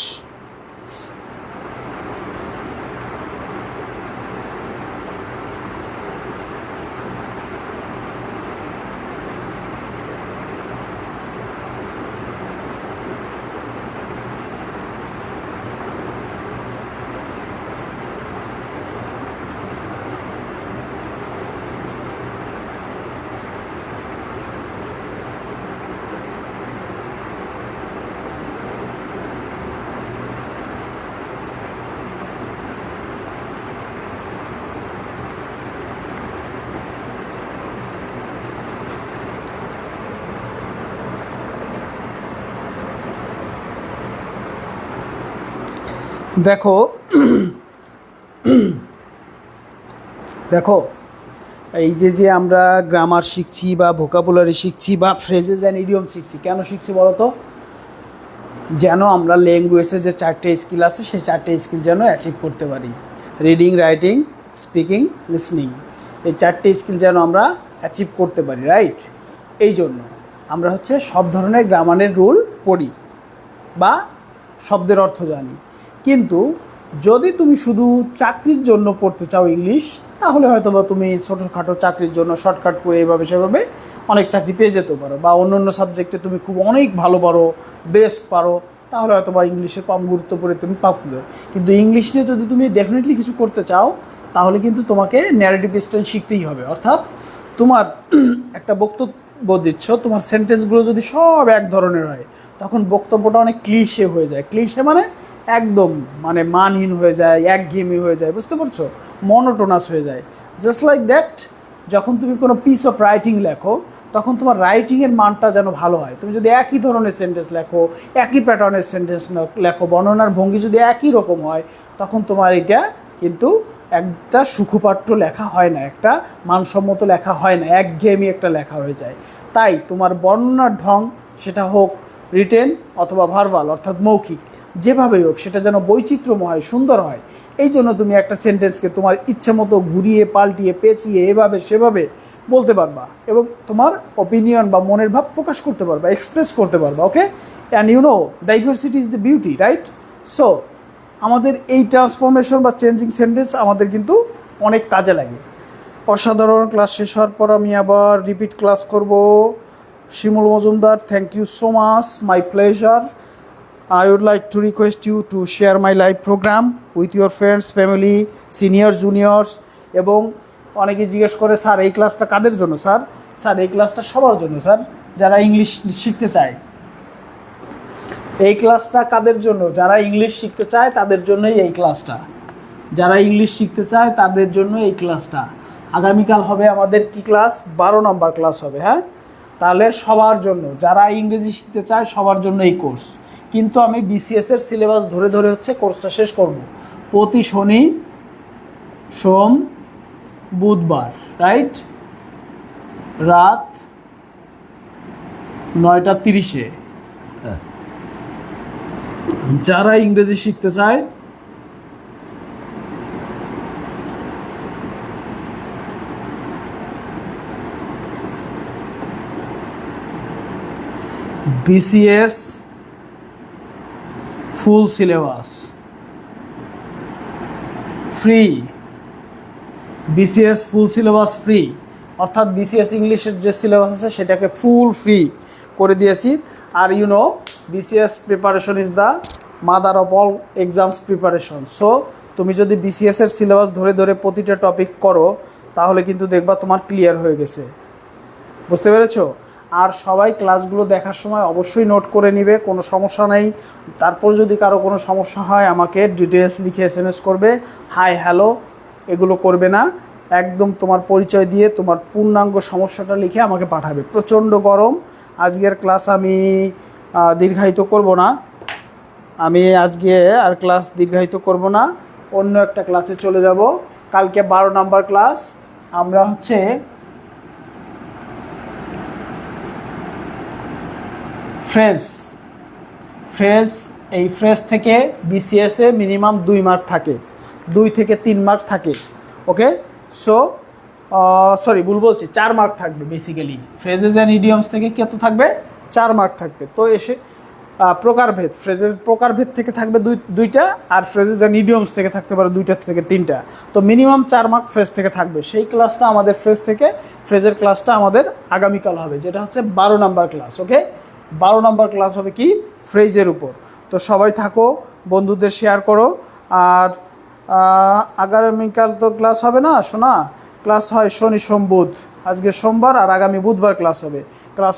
দেখো দেখো এই যে আমরা গ্রামার শিখছি বা ভোকাবুলারি শিখছি বা ফ্রেজেস অ্যান্ড ইডিয়ম শিখছি, কেন শিখছি বলো তো? যেন আমরা ল্যাঙ্গুয়েজে যে 4টে স্কিল আছে সেই 4টে স্কিল যেন অ্যাচিভ করতে পারি। রিডিং, রাইটিং, স্পিকিং, লিসনিং, এই 4টে স্কিল যেন আমরা অ্যাচিভ করতে পারি, রাইট? এই জন্য আমরা হচ্ছে সব ধরনের গ্রামারের রুল পড়ি বা শব্দের অর্থ জানি। কিন্তু যদি তুমি শুধু চাকরির জন্য পড়তে চাও ইংলিশ, তাহলে হয়তো বা তুমি ছোটোখাটো চাকরির জন্য শর্টকাট করে এভাবে সেভাবে অনেক চাকরি পেয়ে যেতে পারো, বা অন্য অন্য সাবজেক্টে তুমি খুব অনেক ভালো পারো, বেস্ট পারো, তাহলে হয়তো বা ইংলিশে কম গুরুত্ব করে তুমি পাবে। কিন্তু ইংলিশ নিয়ে যদি তুমি ডেফিনেটলি কিছু করতে চাও, তাহলে কিন্তু তোমাকে ন্যারেটিভ স্টাইল শিখতেই হবে। অর্থাৎ তোমার একটা বক্তব্য দিচ্ছ, তোমার সেন্টেন্সগুলো যদি সব এক ধরনের হয়, তখন বক্তব্যটা অনেক ক্লিশে হয়ে যায়। ক্লিশে মানে একদম মানে মানহীন হয়ে যায়, একঘেয়েমি হয়ে যায়, বুঝতে পারছো, মনোটোনাস হয়ে যায়। জাস্ট লাইক দ্যাট, যখন তুমি কোনো পিস অফ রাইটিং লেখো, তখন তোমার রাইটিংয়ের মানটা যেন ভালো হয়। তুমি যদি একই ধরনের সেন্টেন্স লেখো, একই প্যাটার্নের সেন্টেন্স লেখো, বর্ণনার ভঙ্গি যদি একই রকম হয়, তখন তোমার এটা কিন্তু একটা সুখপাঠ্য লেখা হয় না, একটা মানসম্মত লেখা হয় না, একঘেয়েমি একটা লেখা হয়ে যায়। তাই তোমার বর্ণনার ঢং, সেটা হোক রিটেন অথবা ভার্বাল অর্থাৎ মৌখিক, যেভাবেই হোক সেটা যেন বৈচিত্র্যময় সুন্দর হয়। এই জন্য তুমি একটা সেন্টেন্সকে তোমার ইচ্ছে মতো ঘুরিয়ে পাল্টিয়ে পেঁচিয়ে এভাবে সেভাবে বলতে পারবা, এবং তোমার অপিনিয়ন বা মনের ভাব প্রকাশ করতে পারবা, এক্সপ্রেস করতে পারবা। Okay, and you know diversity is the beauty, right? So আমাদের এই ট্রান্সফরমেশন বা চেঞ্জিং সেন্টেন্স আমাদের কিন্তু অনেক কাজে লাগে। অসাধারণ। ক্লাস শেষ হওয়ার পর আমি আবার রিপিট ক্লাস করব। Shimul Majumdar, thank you so much, my pleasure. I would like to request you to share my live program with your friends, family, seniors, juniors, এবং অনেকে জিজ্ঞেস করে, স্যার এই ক্লাসটা কাদের জন্য? স্যার স্যার এই ক্লাসটা সবার জন্য স্যার, যারা ইংলিশ শিখতে চায়। এই ক্লাসটা কাদের জন্য? যারা ইংলিশ শিখতে চায় তাদের জন্যই এই ক্লাসটা। যারা ইংলিশ শিখতে চায় তাদের জন্য এই ক্লাসটা। আগামীকাল হবে আমাদের কি ক্লাস? 12 নম্বর ক্লাস হবে। হ্যাঁ, তাহলে সবার জন্য, যারা ইংরেজি শিখতে চায় সবার জন্য এই কোর্স। কিন্তু আমি বিসিএসের সিলেবাস ধরে ধরে হচ্ছে কোর্সটা শেষ করব। প্রতি শনি, সোম, বুধবার, রাইট, রাত 9:30-এ। যারা ইংরেজি শিখতে চায় BCS full syllabus free, BCS full syllabus free, অর্থাৎ বিসিএস ইংলিশের যে সিলেবাস আছে সেটাকে ফুল ফ্রি করে দিয়েছি। আর you know BCS preparation is the mother of all exams preparation. So তুমি যদি বিসিএসের সিলেবাস ধরে ধরে প্রতিটা টপিক করো, তাহলে কিন্তু দেখবা তোমার ক্লিয়ার হয়ে গেছে। বুঝতে পেরেছো? আর সবাই ক্লাসগুলো দেখার সময় অবশ্যই নোট করে নিবে, কোনো সমস্যা নেই। তারপর যদি কারো কোনো সমস্যা হয় আমাকে ডিটেলস লিখে এসএমএস করবে। হাই হ্যালো এগুলো করবে না, একদম তোমার পরিচয় দিয়ে তোমার পূর্ণাঙ্গ সমস্যাটা লিখে আমাকে পাঠাবে। প্রচণ্ড গরম, আজকের ক্লাস আমি দীর্ঘায়িত করব না। আমি আজকে আর ক্লাস দীর্ঘায়িত করব না, অন্য একটা ক্লাসে চলে যাব। কালকে 12 নম্বর ক্লাস। আমরা হচ্ছে ফ্রেজ, এই ফ্রেজ থেকে বিসিএসে মিনিমাম 2 মার্ক থাকে, 2 থেকে 3 মার্ক থাকে। ওকে, সো সরি ভুল বলছি, 4 মার্ক থাকবে বেসিক্যালি। ফ্রেজেস অ্যান্ড ইডিয়মস থেকে কত থাকবে? 4 মার্ক থাকবে। তো এসে প্রকারভেদ, ফ্রেজেস প্রকারভেদ থেকে থাকবে দুইটা, আর ফ্রেজেস অ্যান্ড ইডিয়মস থেকে থাকতে পারে 2টা থেকে 3টা। তো মিনিমাম 4 মার্ক ফ্রেজ থেকে থাকবে। সেই ক্লাসটা আমাদের ফ্রেজের ক্লাসটা আমাদের আগামীকাল হবে, যেটা হচ্ছে 12 নম্বর ক্লাস। ওকে, 12 নম্বর ক্লাস হবে কি? ফ্রেজের উপর। তো সবাই থাকো, বন্ধুদের শেয়ার করো। আর আগামীকাল তো ক্লাস হবে না শোনা, ক্লাস হয় শনি সোম বুধ। আজকে সোমবার আর আগামী বুধবার ক্লাস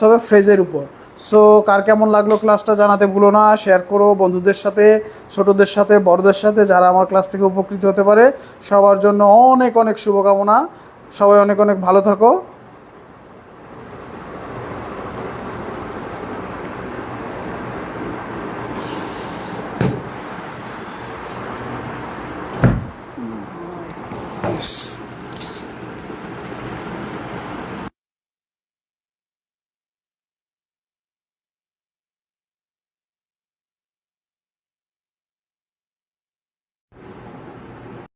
হবে ফ্রেজের উপর। সো কার কেমন লাগলো ক্লাসটা জানাতে ভুলো না, শেয়ার করো বন্ধুদের সাথে, ছোটদের সাথে, বড়দের সাথে, যারা আমার ক্লাস থেকে উপকৃত হতে পারে। সবার জন্য অনেক অনেক শুভকামনা। সবাই অনেক অনেক ভালো থাকো। Yes.